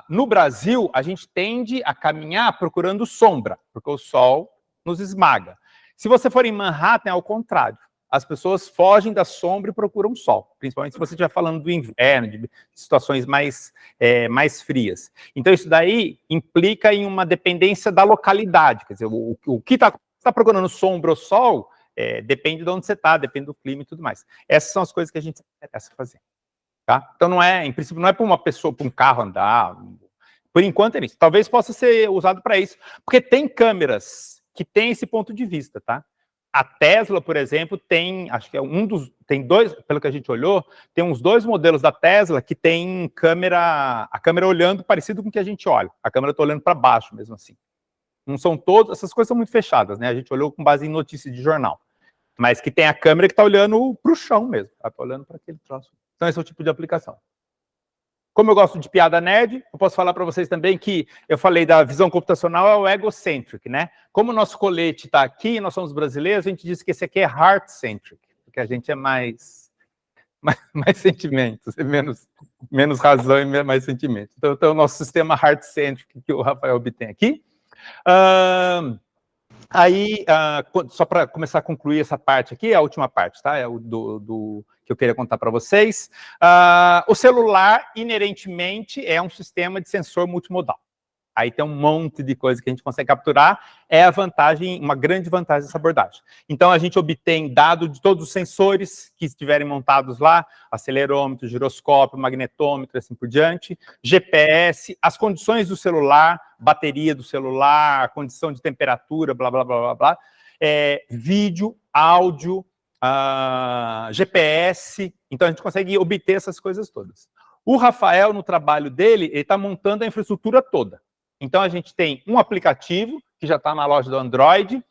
No Brasil, a gente tende a caminhar procurando sombra, porque o sol nos esmaga. Se você for em Manhattan, é ao contrário. As pessoas fogem da sombra e procuram sol, principalmente se você estiver falando do inverno, de situações mais frias. Então, isso daí implica em uma dependência da localidade. Quer dizer, o que está procurando sombra ou sol depende de onde você está, depende do clima e tudo mais. Essas são as coisas que a gente interessa fazer. Tá? Então, em princípio, não é para uma pessoa, para um carro andar. Por enquanto é isso. Talvez possa ser usado para isso, porque tem câmeras que têm esse ponto de vista, tá? A Tesla, por exemplo, tem, acho que tem dois, pelo que a gente olhou, tem uns 2 modelos da Tesla que tem a câmera olhando parecido com o que a gente olha. A câmera está olhando para baixo mesmo assim. Não são todas, essas coisas são muito fechadas, né? A gente olhou com base em notícias de jornal. Mas que tem a câmera que está olhando para o chão mesmo, está olhando para aquele troço. Então, esse é o tipo de aplicação. Como eu gosto de piada nerd, eu posso falar para vocês também que eu falei da visão computacional é o egocentric, né? Como o nosso colete está aqui, nós somos brasileiros, a gente diz que esse aqui é heart-centric, porque a gente é mais sentimentos, é menos razão e mais sentimentos. Então, o nosso sistema heart-centric que o Rafael obtém aqui. Só para começar a concluir essa parte aqui, a última parte, tá? É o que eu queria contar para vocês. O celular, inerentemente, é um sistema de sensor multimodal. Aí tem um monte de coisa que a gente consegue capturar, uma grande vantagem dessa abordagem. Então, a gente obtém dado de todos os sensores que estiverem montados lá, acelerômetro, giroscópio, magnetômetro, assim por diante, GPS, as condições do celular, bateria do celular, condição de temperatura, blá, blá, blá, blá, blá, vídeo, áudio, GPS, então a gente consegue obter essas coisas todas. O Rafael, no trabalho dele, ele está montando a infraestrutura toda. Então, a gente tem um aplicativo, que já está na loja do Android,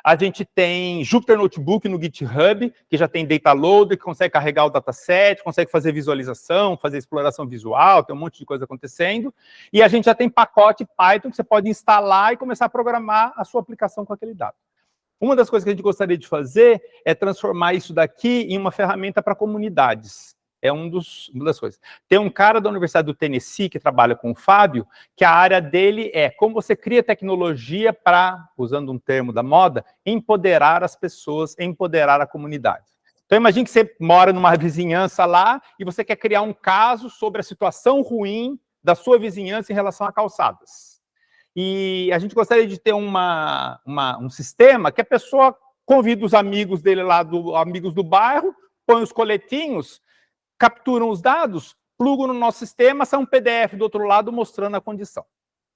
a gente tem Jupyter Notebook no GitHub, que já tem data loader, que consegue carregar o dataset, consegue fazer visualização, fazer exploração visual, tem um monte de coisa acontecendo. E a gente já tem pacote Python que você pode instalar e começar a programar a sua aplicação com aquele dado. Uma das coisas que a gente gostaria de fazer é transformar isso daqui em uma ferramenta para comunidades. É uma das coisas. Tem um cara da Universidade do Tennessee que trabalha com o Fábio, que a área dele é como você cria tecnologia para, usando um termo da moda, empoderar as pessoas, empoderar a comunidade. Então, imagine que você mora numa vizinhança lá e você quer criar um caso sobre a situação ruim da sua vizinhança em relação a calçadas. E a gente gostaria de ter um sistema que a pessoa convida os amigos dele lá, amigos do bairro, põe os coletinhos, capturam os dados, plugam no nosso sistema, sai um PDF do outro lado mostrando a condição.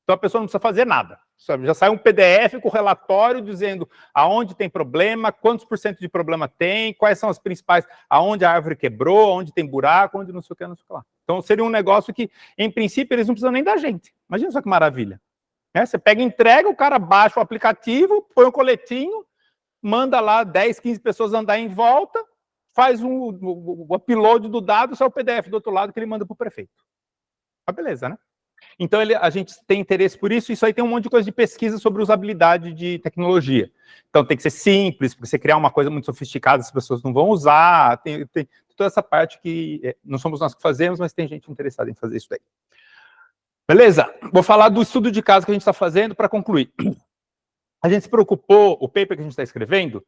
Então a pessoa não precisa fazer nada. Já sai um PDF com relatório dizendo aonde tem problema, quantos % de problema tem, quais são as principais, aonde a árvore quebrou, onde tem buraco, onde não sei o que, não sei o que lá. Então seria um negócio que, em princípio, eles não precisam nem da gente. Imagina só que maravilha. Você pega, entrega, o cara baixa o aplicativo, põe um coletinho, manda lá 10, 15 pessoas andar em volta, faz o upload do dado, sai o PDF do outro lado que ele manda para o prefeito. Ah, beleza, né? Então, a gente tem interesse por isso, isso aí tem um monte de coisa de pesquisa sobre usabilidade de tecnologia. Então, tem que ser simples, porque você criar uma coisa muito sofisticada, as pessoas não vão usar, tem toda essa parte que não somos nós que fazemos, mas tem gente interessada em fazer isso daí. Beleza? Vou falar do estudo de caso que a gente está fazendo para concluir. A gente se preocupou, o paper que a gente está escrevendo,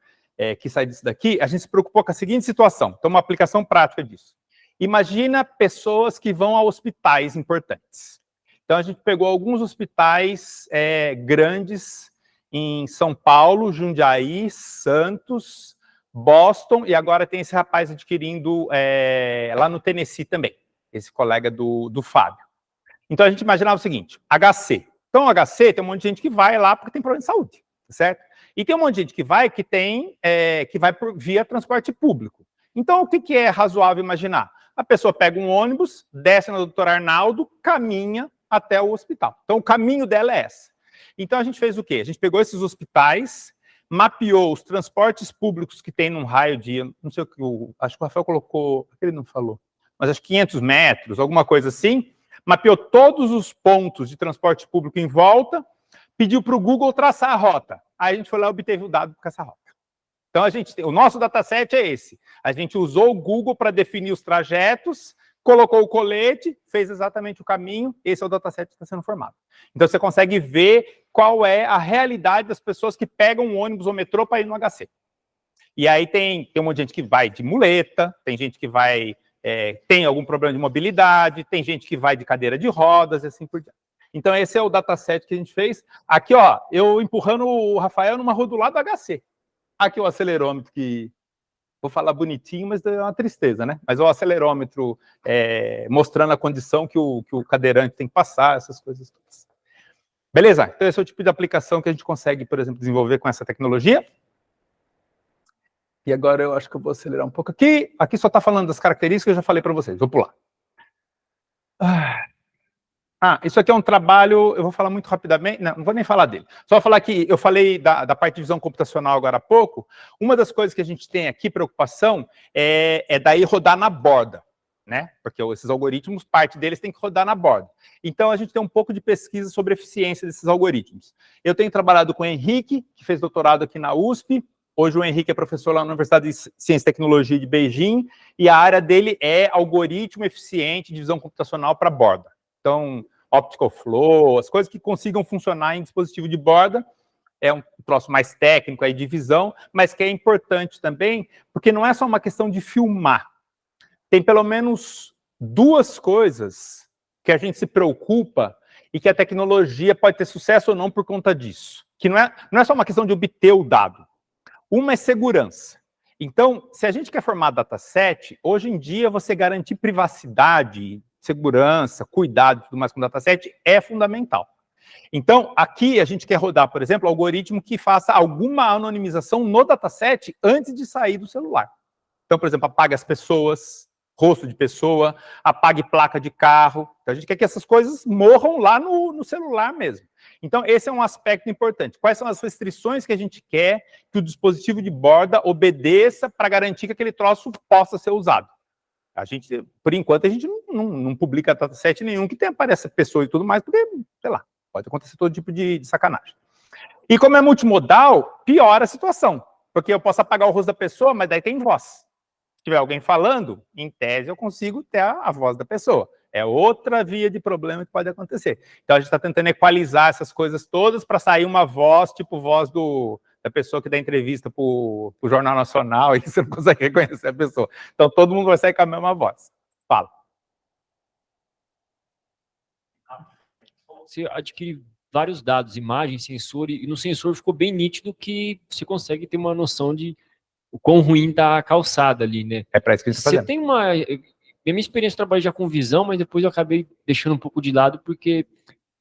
que sai disso daqui, a gente se preocupou com a seguinte situação. Então, uma aplicação prática disso. Imagina pessoas que vão a hospitais importantes. Então, a gente pegou alguns hospitais grandes em São Paulo, Jundiaí, Santos, Boston, e agora tem esse rapaz adquirindo lá no Tennessee também, esse colega do Fábio. Então, a gente imaginava o seguinte, HC. Então, o HC tem um monte de gente que vai lá porque tem problema de saúde, certo? E tem um monte de gente que vai via transporte público. Então, o que é razoável imaginar? A pessoa pega um ônibus, desce na Dr. Arnaldo, caminha até o hospital. Então, o caminho dela é esse. Então, a gente fez o quê? A gente pegou esses hospitais, mapeou os transportes públicos que tem num raio de, não sei o que, acho que o Rafael colocou, ele não falou, mas acho que 500 metros, alguma coisa assim, mapeou todos os pontos de transporte público em volta, pediu para o Google traçar a rota. Aí a gente foi lá e obteve o dado com essa rota. Então, o nosso dataset é esse. A gente usou o Google para definir os trajetos, colocou o colete, fez exatamente o caminho, esse é o dataset que está sendo formado. Então, você consegue ver qual é a realidade das pessoas que pegam um ônibus ou metrô para ir no HC. E aí tem um monte de gente que vai de muleta, tem gente que vai... tem algum problema de mobilidade, tem gente que vai de cadeira de rodas e assim por diante. Então, esse é o dataset que a gente fez. Aqui, ó, eu empurrando o Rafael numa rua do lado do HC. Aqui o acelerômetro que... Vou falar bonitinho, mas é uma tristeza, né? Mas o acelerômetro mostrando a condição que o cadeirante tem que passar, essas coisas todas. Beleza? Então, esse é o tipo de aplicação que a gente consegue, por exemplo, desenvolver com essa tecnologia. E agora eu acho que eu vou acelerar um pouco aqui. Aqui só está falando das características que eu já falei para vocês. Vou pular. Isso aqui é um trabalho, eu vou falar muito rapidamente, não vou nem falar dele. Só falar que eu falei da parte de visão computacional agora há pouco. Uma das coisas que a gente tem aqui, preocupação, é daí rodar na borda, né? Porque esses algoritmos, parte deles tem que rodar na borda. Então, a gente tem um pouco de pesquisa sobre a eficiência desses algoritmos. Eu tenho trabalhado com o Henrique, que fez doutorado aqui na USP. Hoje o Henrique é professor lá na Universidade de Ciência e Tecnologia de Beijing, e a área dele é algoritmo eficiente de visão computacional para borda. Então, optical flow, as coisas que consigam funcionar em dispositivo de borda, é um troço mais técnico aí de visão, mas que é importante também, porque não é só uma questão de filmar. Tem pelo menos duas coisas que a gente se preocupa e que a tecnologia pode ter sucesso ou não por conta disso. Que não é só uma questão de obter o dado. Uma é segurança. Então, se a gente quer formar dataset, hoje em dia você garantir privacidade, segurança, cuidado e tudo mais com o dataset é fundamental. Então, aqui a gente quer rodar, por exemplo, um algoritmo que faça alguma anonimização no dataset antes de sair do celular. Então, por exemplo, apague as pessoas, rosto de pessoa, apague placa de carro. Então, a gente quer que essas coisas morram lá no no celular mesmo. Então, esse é um aspecto importante. Quais são as restrições que a gente quer que o dispositivo de borda obedeça para garantir que aquele troço possa ser usado? A gente, por enquanto, a gente não publica dataset nenhum que tenha apareça pessoa e tudo mais, porque, sei lá, pode acontecer todo tipo de sacanagem. E como é multimodal, piora a situação, porque eu posso apagar o rosto da pessoa, mas daí tem voz. Se tiver alguém falando, em tese eu consigo ter a voz da pessoa. É outra via de problema que pode acontecer. Então a gente está tentando equalizar essas coisas todas para sair uma voz, tipo voz da pessoa que dá entrevista para o Jornal Nacional, e você não consegue reconhecer a pessoa. Então todo mundo vai sair com a mesma voz. Fala. Você adquire vários dados, imagens, sensor, e no sensor ficou bem nítido que você consegue ter uma noção de o quão ruim está a calçada ali, né? É para isso que a gente está Você fazendo. tem uma... Minha experiência, eu trabalhei já com visão, mas depois eu acabei deixando um pouco de lado, porque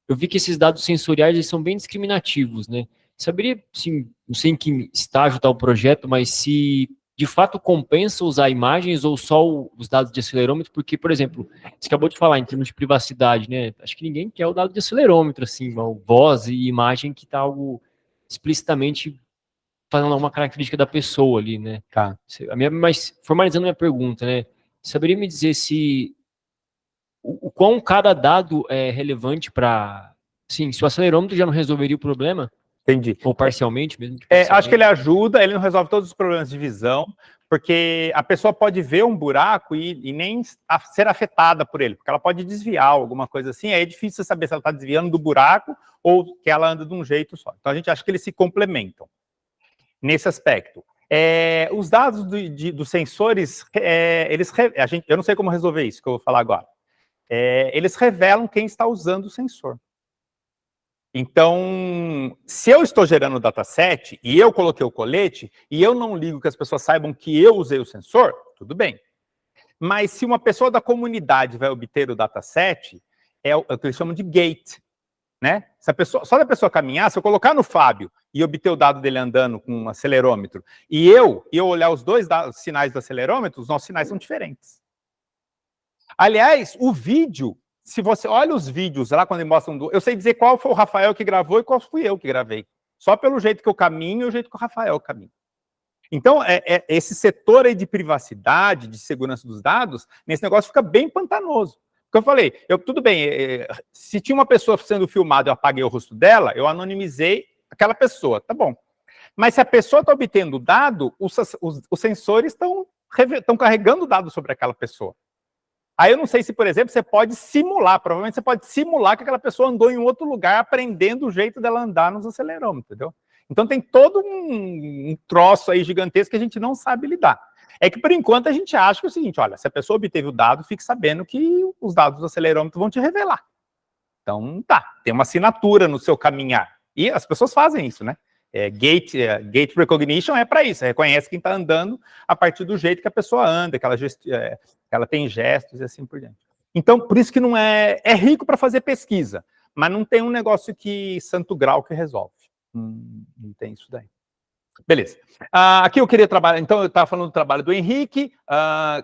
eu vi que esses dados sensoriais eles são bem discriminativos, né? Saberia, sim, não sei em que estágio está o projeto, mas se de fato compensa usar imagens ou só os dados de acelerômetro, porque, por exemplo, você acabou de falar em termos de privacidade, né? Acho que ninguém quer o dado de acelerômetro, assim, voz e imagem que está algo explicitamente fazendo alguma característica da pessoa ali, né? Tá. Mas formalizando minha pergunta, né? Saberia me dizer se o quão cada dado é relevante para... Sim, se o acelerômetro já não resolveria o problema, Entendi. ou parcialmente mesmo? Acho que ele ajuda, ele não resolve todos os problemas de visão, porque a pessoa pode ver um buraco e nem ser afetada por ele, porque ela pode desviar alguma coisa assim, aí é difícil saber se ela está desviando do buraco ou que ela anda de um jeito só. Então a gente acha que eles se complementam nesse aspecto. Os dados dos sensores, eu não sei como resolver isso que eu vou falar agora. Eles revelam quem está usando o sensor. Então, se eu estou gerando o dataset e eu coloquei o colete e eu não ligo que as pessoas saibam que eu usei o sensor, tudo bem. Mas se uma pessoa da comunidade vai obter o dataset, é o que eles chamam de gate, né? Se a pessoa, só da pessoa caminhar, se eu colocar no Fábio e obter o dado dele andando com um acelerômetro e eu olhar os dois sinais do acelerômetro, os nossos sinais são diferentes. Aliás, o vídeo, se você olha os vídeos lá quando eles mostram, eu sei dizer qual foi o Rafael que gravou e qual fui eu que gravei. Só pelo jeito que eu caminho e o jeito que o Rafael caminha. Então, esse setor aí de privacidade, de segurança dos dados, nesse negócio fica bem pantanoso. Porque eu falei, tudo bem, se tinha uma pessoa sendo filmada e eu apaguei o rosto dela, eu anonimizei aquela pessoa, tá bom. Mas se a pessoa está obtendo o dado, os sensores estão carregando o dado sobre aquela pessoa. Aí eu não sei se, por exemplo, você pode simular, provavelmente você pode simular que aquela pessoa andou em outro lugar aprendendo o jeito dela andar nos acelerômetros, entendeu? Então tem todo um troço aí gigantesco que a gente não sabe lidar. É que, por enquanto, a gente acha que é o seguinte, olha, se a pessoa obteve o dado, fique sabendo que os dados do acelerômetro vão te revelar. Então, tá, tem uma assinatura no seu caminhar. E as pessoas fazem isso, né? Gate recognition é para isso, reconhece quem está andando a partir do jeito que a pessoa anda, que ela tem gestos e assim por diante. Então, por isso que não é rico para fazer pesquisa, mas não tem um negócio que santo grau que resolve. Não tem isso daí. Beleza. Aqui eu queria trabalhar, então eu estava falando do trabalho do Henrique,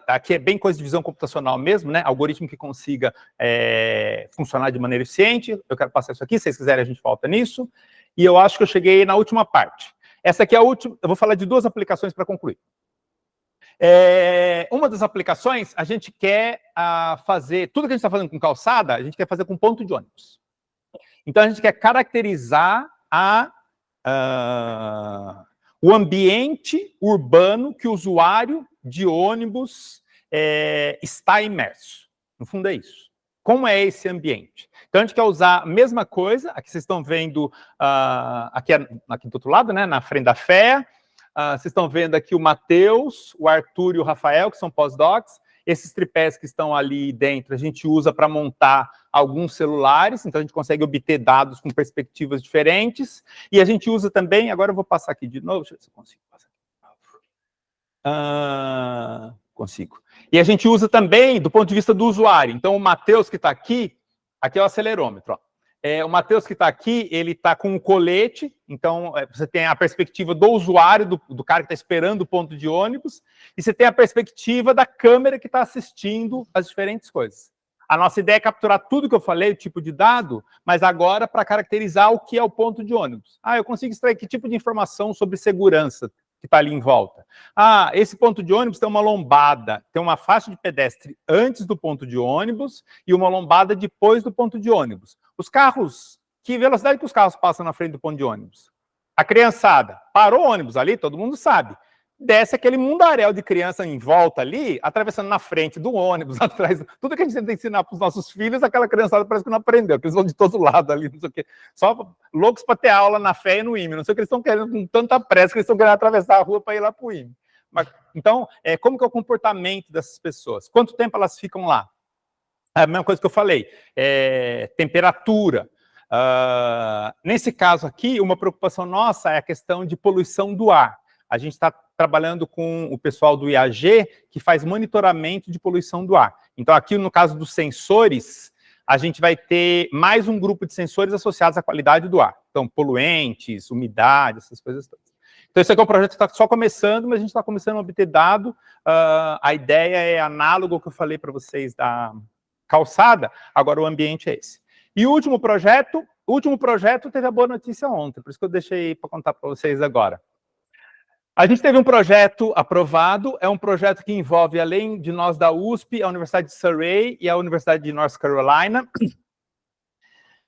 aqui é bem coisa de visão computacional mesmo, né? Algoritmo que consiga funcionar de maneira eficiente. Eu quero passar isso aqui, se vocês quiserem a gente volta nisso. E eu acho que eu cheguei na última parte. Essa aqui é a última, eu vou falar de duas aplicações para concluir. Uma das aplicações, a gente quer fazer, tudo que a gente está fazendo com calçada, a gente quer fazer com ponto de ônibus. Então a gente quer caracterizar o ambiente urbano que o usuário de ônibus está imerso. No fundo é isso. Como é esse ambiente? Então a gente quer usar a mesma coisa, aqui vocês estão vendo, aqui do outro lado, né, na frente da FEA, vocês estão vendo aqui o Matheus, o Arthur e o Rafael, que são pós-docs. Esses tripés que estão ali dentro a gente usa para montar alguns celulares, então a gente consegue obter dados com perspectivas diferentes. E a gente usa também, agora eu vou passar aqui de novo, deixa eu ver se eu consigo passar aqui de novo. Consigo. E a gente usa também do ponto de vista do usuário. Então o Matheus que está aqui é o acelerômetro. Ó. O Matheus que está aqui, ele está com um colete, então você tem a perspectiva do usuário, do cara que está esperando o ponto de ônibus, e você tem a perspectiva da câmera que está assistindo as diferentes coisas. A nossa ideia é capturar tudo que eu falei, o tipo de dado, mas agora para caracterizar o que é o ponto de ônibus. Eu consigo extrair que tipo de informação sobre segurança que está ali em volta. Esse ponto de ônibus tem uma lombada, tem uma faixa de pedestre antes do ponto de ônibus e uma lombada depois do ponto de ônibus. Os carros, que velocidade que os carros passam na frente do ponto de ônibus? A criançada, parou o ônibus ali, todo mundo sabe. Desce aquele mundaréu de criança em volta ali, atravessando na frente do ônibus, atrás. Tudo que a gente tem que ensinar para os nossos filhos, aquela criançada parece que não aprendeu, porque eles vão de todo lado ali, não sei o quê. Só loucos para ter aula na fé e no IME. Não sei o que eles estão querendo com tanta pressa, que eles estão querendo atravessar a rua para ir lá para o IME. Então, como que é o comportamento dessas pessoas? Quanto tempo elas ficam lá? É a mesma coisa que eu falei. Temperatura. Nesse caso aqui, uma preocupação nossa é a questão de poluição do ar. A gente está trabalhando com o pessoal do IAG, que faz monitoramento de poluição do ar. Então, aqui no caso dos sensores, a gente vai ter mais um grupo de sensores associados à qualidade do ar. Então, poluentes, umidade, essas coisas todas. Então, esse aqui é um projeto que está só começando, mas a gente está começando a obter dado. A ideia é análogo ao que eu falei para vocês da calçada, agora o ambiente é esse. E o último projeto teve a boa notícia ontem, por isso que eu deixei para contar para vocês agora. A gente teve um projeto aprovado, é um projeto que envolve, além de nós da USP, a Universidade de Surrey e a Universidade de North Carolina,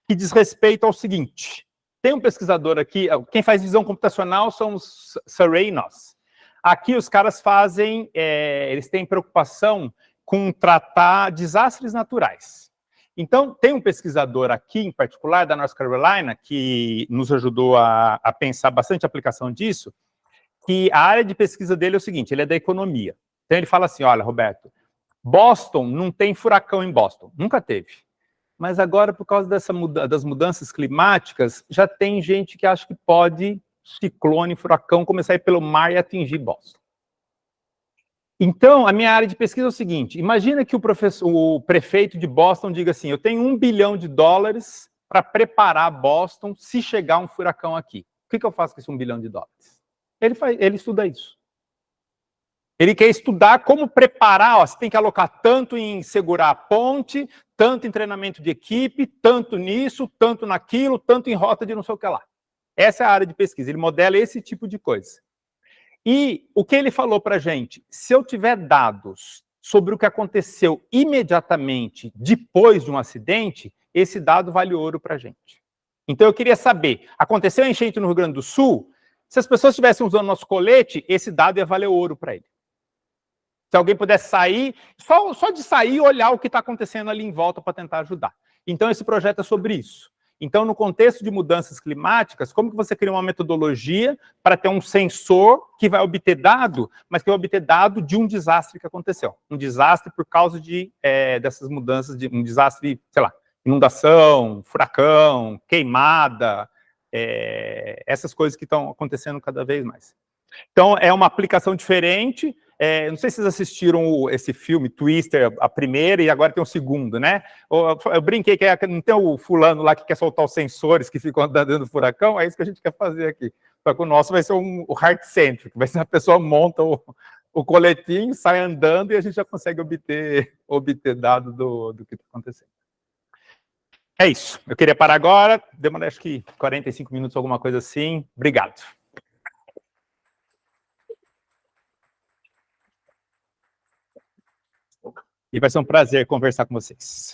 que diz respeito ao seguinte: tem um pesquisador aqui, quem faz visão computacional são os Surrey e nós. Aqui os caras fazem, eles têm preocupação com tratar desastres naturais. Então, tem um pesquisador aqui, em particular, da North Carolina, que nos ajudou a pensar bastante a aplicação disso, que a área de pesquisa dele é o seguinte, ele é da economia. Então ele fala assim, olha, Roberto, Boston não tem furacão em Boston, nunca teve. Mas agora, por causa das mudanças climáticas, já tem gente que acha que pode ciclone, furacão, começar a ir pelo mar e atingir Boston. Então, a minha área de pesquisa é o seguinte, imagina que o prefeito de Boston diga assim, eu tenho $1 bilhão para preparar Boston se chegar um furacão aqui. O que eu faço com esse $1 bilhão? Ele estuda isso. Ele quer estudar como preparar, você tem que alocar tanto em segurar a ponte, tanto em treinamento de equipe, tanto nisso, tanto naquilo, tanto em rota de não sei o que lá. Essa é a área de pesquisa, ele modela esse tipo de coisa. E o que ele falou para a gente, se eu tiver dados sobre o que aconteceu imediatamente depois de um acidente, esse dado vale ouro para a gente. Então eu queria saber, aconteceu a enchente no Rio Grande do Sul? Se as pessoas estivessem usando nosso colete, esse dado ia valer ouro para ele. Se alguém pudesse sair, só de sair e olhar o que está acontecendo ali em volta para tentar ajudar. Então, esse projeto é sobre isso. Então, no contexto de mudanças climáticas, como que você cria uma metodologia para ter um sensor que vai obter dado, mas que vai obter dado de um desastre que aconteceu? Um desastre por causa dessas mudanças, de um desastre, sei lá, inundação, furacão, queimada, essas coisas que estão acontecendo cada vez mais. Então, é uma aplicação diferente. Não sei se vocês assistiram esse filme, Twister, a primeira, e agora tem o segundo, né? Eu brinquei que não tem o fulano lá que quer soltar os sensores que ficam andando dentro do furacão, é isso que a gente quer fazer aqui. Só que o nosso vai ser o heart-centric, vai ser a pessoa monta o coletinho, sai andando e a gente já consegue obter dado do que está acontecendo. É isso. Eu queria parar agora, demorei acho que 45 minutos, alguma coisa assim. Obrigado. E vai ser um prazer conversar com vocês.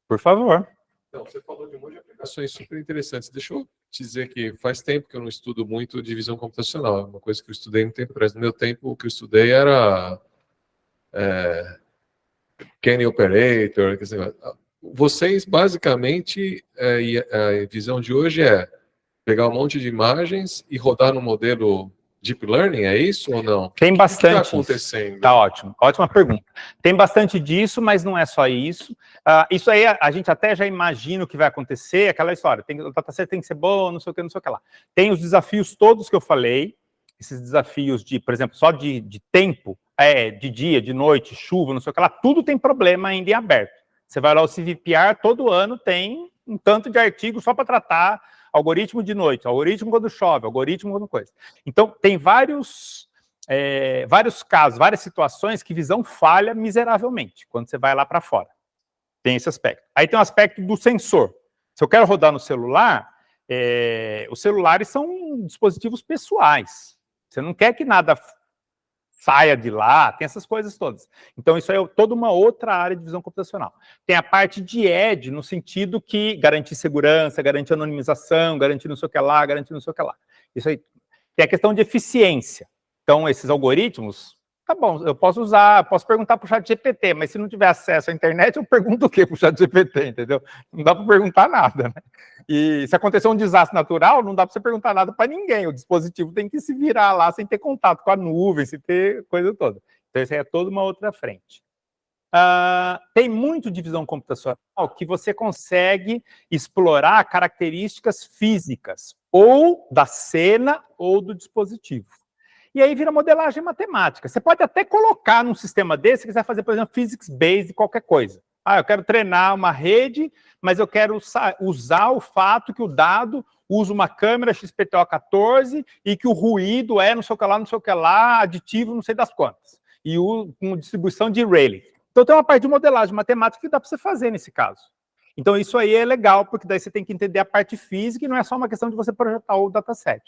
Por favor. Então, você falou de um monte de aplicações super interessantes. Deixa eu te dizer que faz tempo que eu não estudo muito divisão computacional. Uma coisa que eu estudei no tempo atrás. No meu tempo, o que eu estudei era Kenny Operator. Vocês, basicamente, a visão de hoje é pegar um monte de imagens e rodar no modelo Deep Learning, é isso ou não? Tem bastante. O que está acontecendo? Tá ótimo, ótima pergunta. Tem bastante disso, mas não é só isso. Isso aí a gente até já imagina o que vai acontecer, aquela história, o dataset tem que ser bom, não sei o que lá. Tem os desafios todos que eu falei, esses desafios de, por exemplo, só de tempo, de dia, de noite, chuva, não sei o que lá, tudo tem problema ainda em aberto. Você vai lá, o CVPR, todo ano tem um tanto de artigo só para tratar algoritmo de noite, algoritmo quando chove, algoritmo quando coisa. Então, tem vários vários casos, várias situações que visão falha miseravelmente quando você vai lá para fora. Tem esse aspecto. Aí tem o aspecto do sensor. Se eu quero rodar no celular, os celulares são dispositivos pessoais. Você não quer que nada saia de lá, tem essas coisas todas. Então, isso é toda uma outra área de visão computacional. Tem a parte de edge, no sentido que garantir segurança, garantir anonimização, garantir não sei o que lá, garantir não sei o que lá. Isso aí. Tem a questão de eficiência. Então, esses algoritmos, tá bom, eu posso usar, posso perguntar para o ChatGPT, mas se não tiver acesso à internet, eu pergunto o quê para o ChatGPT, entendeu? Não dá para perguntar nada, né? E se acontecer um desastre natural, não dá para você perguntar nada para ninguém. O dispositivo tem que se virar lá sem ter contato com a nuvem, sem ter coisa toda. Então, isso aí é toda uma outra frente. Tem muito de visão computacional que você consegue explorar características físicas, ou da cena, ou do dispositivo. E aí vira modelagem matemática. Você pode até colocar num sistema desse, se quiser fazer, por exemplo, physics-based qualquer coisa. Eu quero treinar uma rede, mas eu quero usar o fato que o dado usa uma câmera XPTO14 e que o ruído é não sei o que lá, aditivo não sei das quantas. E com distribuição de Rayleigh. Então tem uma parte de modelagem matemática que dá para você fazer nesse caso. Então isso aí é legal, porque daí você tem que entender a parte física e não é só uma questão de você projetar o dataset.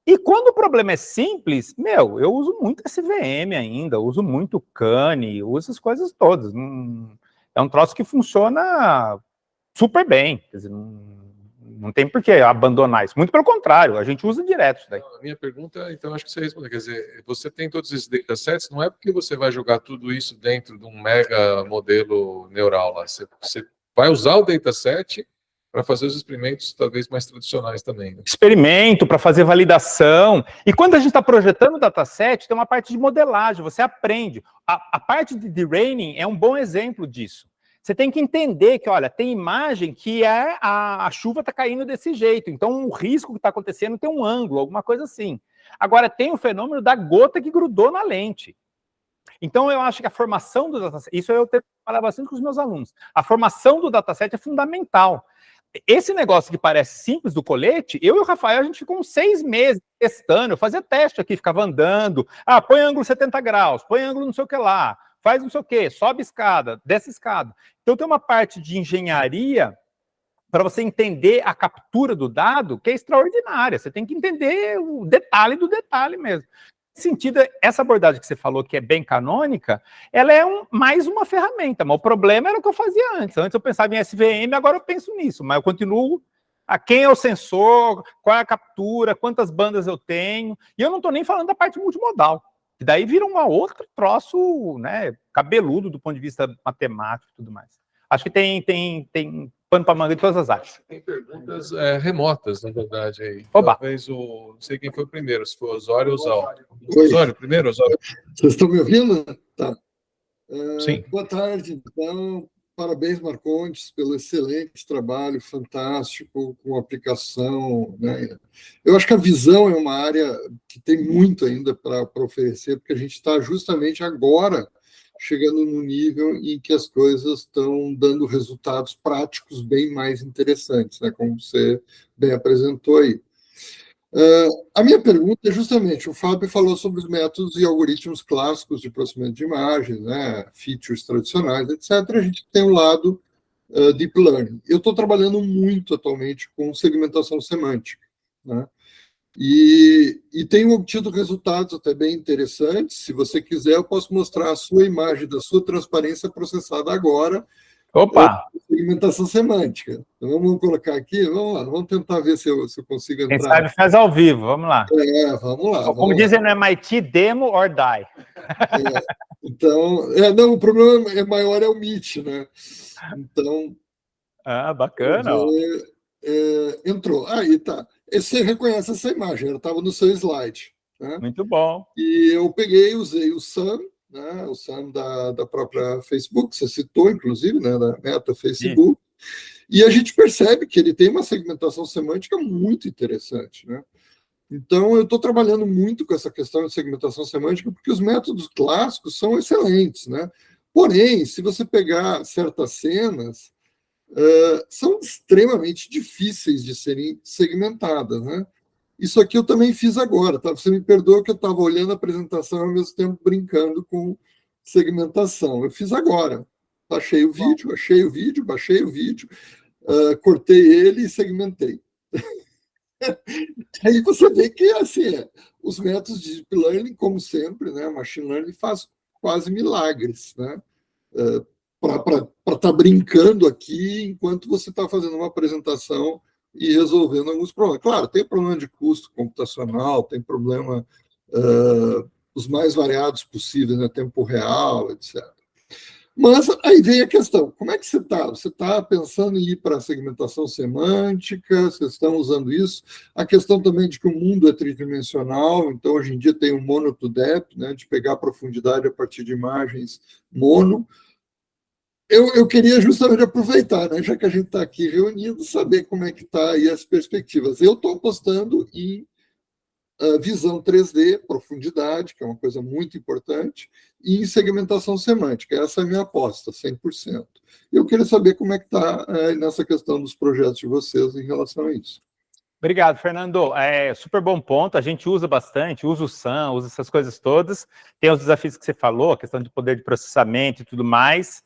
E quando o problema é simples, eu uso muito SVM ainda, uso muito Kani, uso essas coisas todas. É um troço que funciona super bem. Quer dizer, não tem por que abandonar isso. Muito pelo contrário, a gente usa direto isso daí. A minha pergunta, então, acho que você respondeu. Quer dizer, você tem todos esses datasets, não é porque você vai jogar tudo isso dentro de um mega modelo neural lá. Você vai usar o dataset para fazer os experimentos talvez mais tradicionais também. Né? Experimento para fazer validação. E quando a gente está projetando o dataset, tem uma parte de modelagem, você aprende. A parte de deraining é um bom exemplo disso. Você tem que entender que, olha, tem imagem que a chuva está caindo desse jeito, então o risco que está acontecendo tem um ângulo, alguma coisa assim. Agora, tem o fenômeno da gota que grudou na lente. Então, eu acho que a formação do dataset, isso eu tenho que falar bastante com os meus alunos, a formação do dataset é fundamental. Esse negócio que parece simples do colete, eu e o Rafael, a gente ficou uns 6 meses testando, eu fazia teste aqui, ficava andando, põe ângulo 70 graus, põe ângulo não sei o que lá, faz não sei o que, sobe escada, desce escada. Então tem uma parte de engenharia para você entender a captura do dado que é extraordinária, você tem que entender o detalhe do detalhe mesmo. Nesse sentido, essa abordagem que você falou, que é bem canônica, ela é mais uma ferramenta, mas o problema era o que eu fazia antes. Antes eu pensava em SVM, agora eu penso nisso, mas eu continuo quem é o sensor, qual é a captura, quantas bandas eu tenho, e eu não estou nem falando da parte multimodal, que daí vira uma outra troço, né, cabeludo do ponto de vista matemático e tudo mais. Acho que tem pano para manga de todas as áreas. Tem perguntas remotas, na verdade, aí. Oba. Talvez não sei quem foi o primeiro, se foi o Osório ou o Osório. Osório, primeiro, Osório. Vocês estão me ouvindo? Tá. Sim. Boa tarde, então. Parabéns, Marcondes, pelo excelente trabalho, fantástico, com aplicação. Né? Eu acho que a visão é uma área que tem muito ainda para oferecer, porque a gente está justamente agora chegando no nível em que as coisas estão dando resultados práticos bem mais interessantes, né? Como você bem apresentou aí. A minha pergunta é justamente, o Fábio falou sobre os métodos e algoritmos clássicos de processamento de imagens, né? Features tradicionais, etc. A gente tem o lado Deep Learning. Eu estou trabalhando muito atualmente com segmentação semântica, né? E tenho obtido resultados até bem interessantes. Se você quiser, eu posso mostrar a sua imagem da sua transparência processada agora. Opa! Segmentação semântica. Então, vamos colocar aqui, vamos lá, vamos tentar ver se eu consigo entrar. Quem sabe faz ao vivo, vamos lá. Vamos lá. Como dizem no MIT, demo or die. Então, não, o problema maior é o Meet, né? Então... bacana. Entrou. Aí tá. Você reconhece essa imagem, ela estava no seu slide. Né? Muito bom. E eu usei o SAM, né? O SAM da própria Facebook, você citou, inclusive, né? Da Meta Facebook. E a gente percebe que ele tem uma segmentação semântica muito interessante. Né? Então, eu estou trabalhando muito com essa questão de segmentação semântica, porque os métodos clássicos são excelentes. Né? Porém, se você pegar certas cenas, são extremamente difíceis de serem segmentadas, né? Isso aqui eu também fiz agora, tá? Você me perdoa que eu estava olhando a apresentação e ao mesmo tempo brincando com segmentação. Eu fiz agora. Baixei o vídeo, baixei o vídeo, cortei ele e segmentei. Aí você vê que, assim, os métodos de deep learning, como sempre, né, machine learning faz quase milagres, né? Para estar brincando aqui enquanto você está fazendo uma apresentação e resolvendo alguns problemas. Claro, tem problema de custo computacional, tem problema os mais variados possíveis, né, tempo real, etc. Mas aí vem a questão, como é que você está? Você está pensando em ir para a segmentação semântica? Vocês estão usando isso? A questão também de que o mundo é tridimensional, então hoje em dia tem o mono to depth, né, de pegar a profundidade a partir de imagens mono. Eu queria justamente aproveitar, né, já que a gente está aqui reunido, saber como é que está aí as perspectivas. Eu estou apostando em visão 3D, profundidade, que é uma coisa muito importante, e em segmentação semântica. Essa é a minha aposta, 100%. Eu queria saber como é que está nessa questão dos projetos de vocês em relação a isso. Obrigado, Fernando. Super bom ponto. A gente usa bastante, usa o SAM, usa essas coisas todas. Tem os desafios que você falou, a questão de poder de processamento e tudo mais.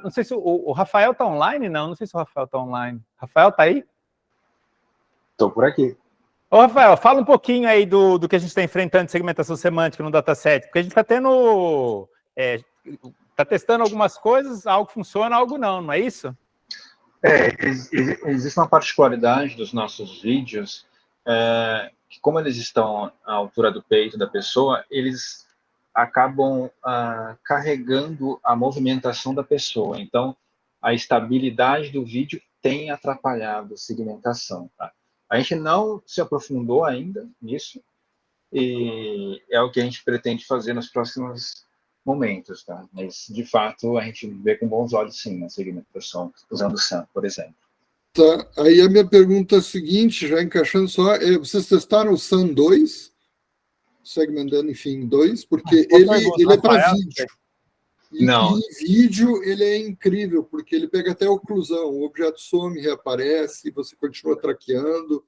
Não sei se o Rafael está online, não sei se o Rafael está online. Rafael, está aí? Estou por aqui. Ô, Rafael, fala um pouquinho aí do que a gente está enfrentando de segmentação semântica no dataset, porque a gente está tendo... Está testando algumas coisas, algo funciona, algo não é isso? Existe uma particularidade dos nossos vídeos, que como eles estão à altura do peito da pessoa, eles acabam carregando a movimentação da pessoa. Então, a estabilidade do vídeo tem atrapalhado a segmentação. Tá? A gente não se aprofundou ainda nisso, e é o que a gente pretende fazer nos próximos momentos, tá? Mas, de fato, a gente vê com bons olhos, sim, na segmentação, usando o SAM, por exemplo. Tá, aí a minha pergunta é a seguinte, já encaixando só, vocês testaram o SAM 2? Segmentando, enfim, 2? Porque ele é para vídeo. E em vídeo ele é incrível, porque ele pega até a oclusão, o objeto some, reaparece, você continua traqueando.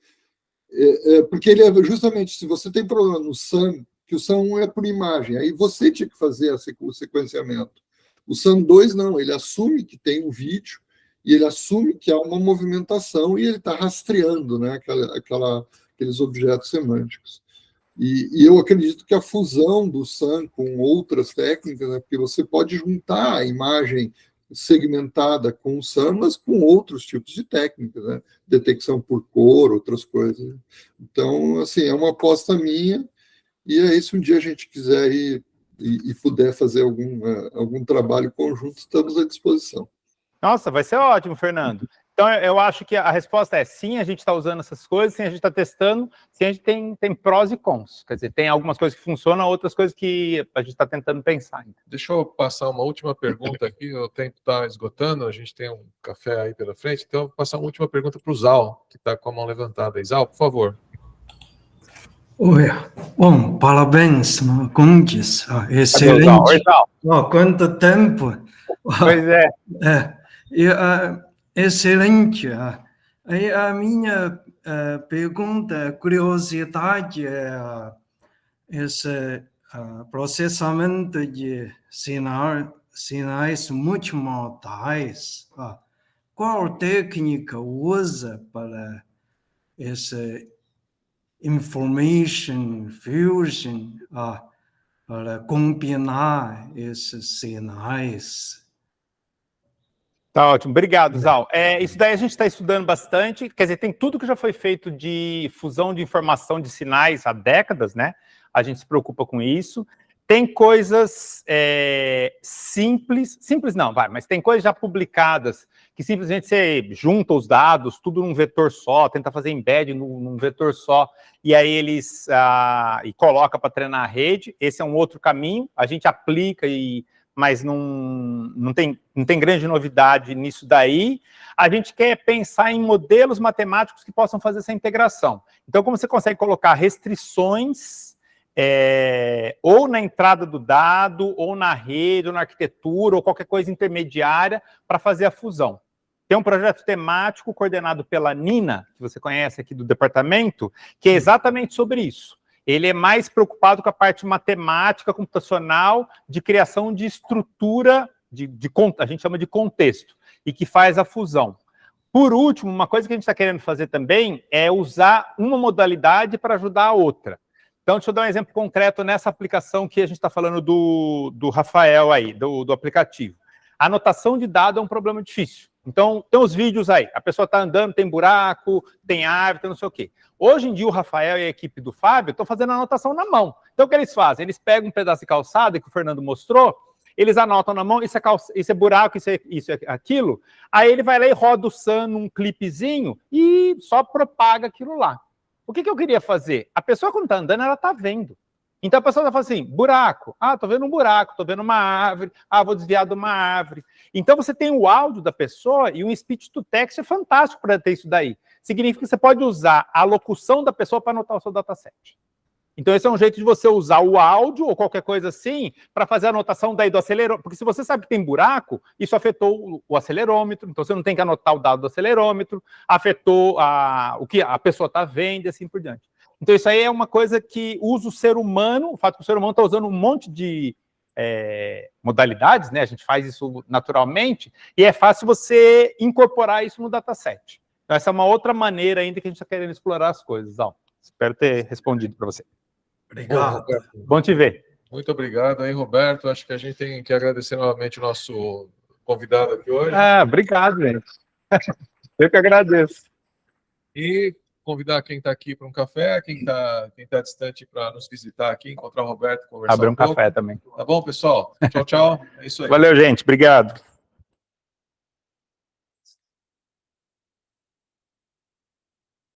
Porque ele é justamente, se você tem problema no SAM, que o SAM 1 é por imagem, aí você tinha que fazer o sequenciamento. O SAM 2 não, ele assume que tem um vídeo, e ele assume que há uma movimentação, e ele está rastreando, né, aqueles objetos semânticos. E eu acredito que a fusão do SAM com outras técnicas, né, porque você pode juntar a imagem segmentada com o SAM, mas com outros tipos de técnicas, né? Detecção por cor, outras coisas. Então, assim, é uma aposta minha, e aí se um dia a gente quiser ir e puder fazer algum trabalho conjunto, estamos à disposição. Nossa, vai ser ótimo, Fernando. Então, eu acho que a resposta é sim, a gente está usando essas coisas, sim, a gente está testando, sim, a gente tem prós e cons. Quer dizer, tem algumas coisas que funcionam, outras coisas que a gente está tentando pensar. Deixa eu passar uma última pergunta aqui, o tempo está esgotando, a gente tem um café aí pela frente, então eu vou passar uma última pergunta para o Zal, que está com a mão levantada. Zal, por favor. Oi, bom, parabéns, Marcondes, excelente. Oi, Zal. Quanto tempo. Pois é. Excelente. Aí a minha pergunta, curiosidade é esse processamento de sinais multimodais. Qual técnica usa para esse information fusion, para combinar esses sinais? Tá ótimo, obrigado, Zal. Isso daí a gente está estudando bastante, quer dizer, tem tudo que já foi feito de fusão de informação de sinais há décadas, né? A gente se preocupa com isso. Tem coisas simples não, mas tem coisas já publicadas que simplesmente você junta os dados, tudo num vetor só, tenta fazer embed num vetor só, e aí eles e coloca para treinar a rede. Esse é um outro caminho, a gente aplica, mas não tem grande novidade nisso daí. A gente quer pensar em modelos matemáticos que possam fazer essa integração. Então, como você consegue colocar restrições ou na entrada do dado, ou na rede, ou na arquitetura, ou qualquer coisa intermediária para fazer a fusão. tem um projeto temático coordenado pela Nina, que você conhece aqui do departamento, que é exatamente sobre isso. Ele é mais preocupado com a parte matemática, computacional, de criação de estrutura, a gente chama de contexto, e que faz a fusão. Por último, uma coisa que a gente está querendo fazer também é usar uma modalidade para ajudar a outra. Então, deixa eu dar um exemplo concreto nessa aplicação que a gente está falando do Rafael aí, do aplicativo. A anotação de dado é um problema difícil. Então, tem os vídeos aí. A pessoa está andando, tem buraco, tem árvore, tem não sei o quê. Hoje em dia, o Rafael e a equipe do Fábio estão fazendo a anotação na mão. Então, o que eles fazem? Eles pegam um pedaço de calçada que o Fernando mostrou, eles anotam na mão, isso é buraco, isso é aquilo. Aí ele vai lá e roda o Sun num clipezinho e só propaga aquilo lá. O que eu queria fazer? A pessoa, quando está andando, ela está vendo. Então a pessoa está falando assim, buraco. Ah, estou vendo um buraco, estou vendo uma árvore. Ah, vou desviar de uma árvore. Então você tem o áudio da pessoa e um speech to text é fantástico para ter isso daí. Significa que você pode usar a locução da pessoa para anotar o seu dataset. Então esse é um jeito de você usar o áudio ou qualquer coisa assim para fazer a anotação daí do acelerômetro. Porque se você sabe que tem buraco, isso afetou o acelerômetro. Então você não tem que anotar o dado do acelerômetro, afetou o que a pessoa está vendo e assim por diante. Então isso aí é uma coisa que usa o ser humano, o fato que o ser humano está usando um monte de modalidades, né? A gente faz isso naturalmente, e é fácil você incorporar isso no dataset. Então essa é uma outra maneira ainda que a gente está querendo explorar as coisas. Espero ter respondido para você. Obrigado. Bom te ver. Muito obrigado aí, Roberto. Acho que a gente tem que agradecer novamente o nosso convidado aqui hoje. Obrigado, gente. Eu que agradeço. E convidar quem está aqui para um café, quem tá distante para nos visitar aqui, encontrar o Roberto, conversar Abrir um pouco. café também. Tá bom, pessoal? Tchau, tchau. É isso aí. Valeu, gente. Obrigado.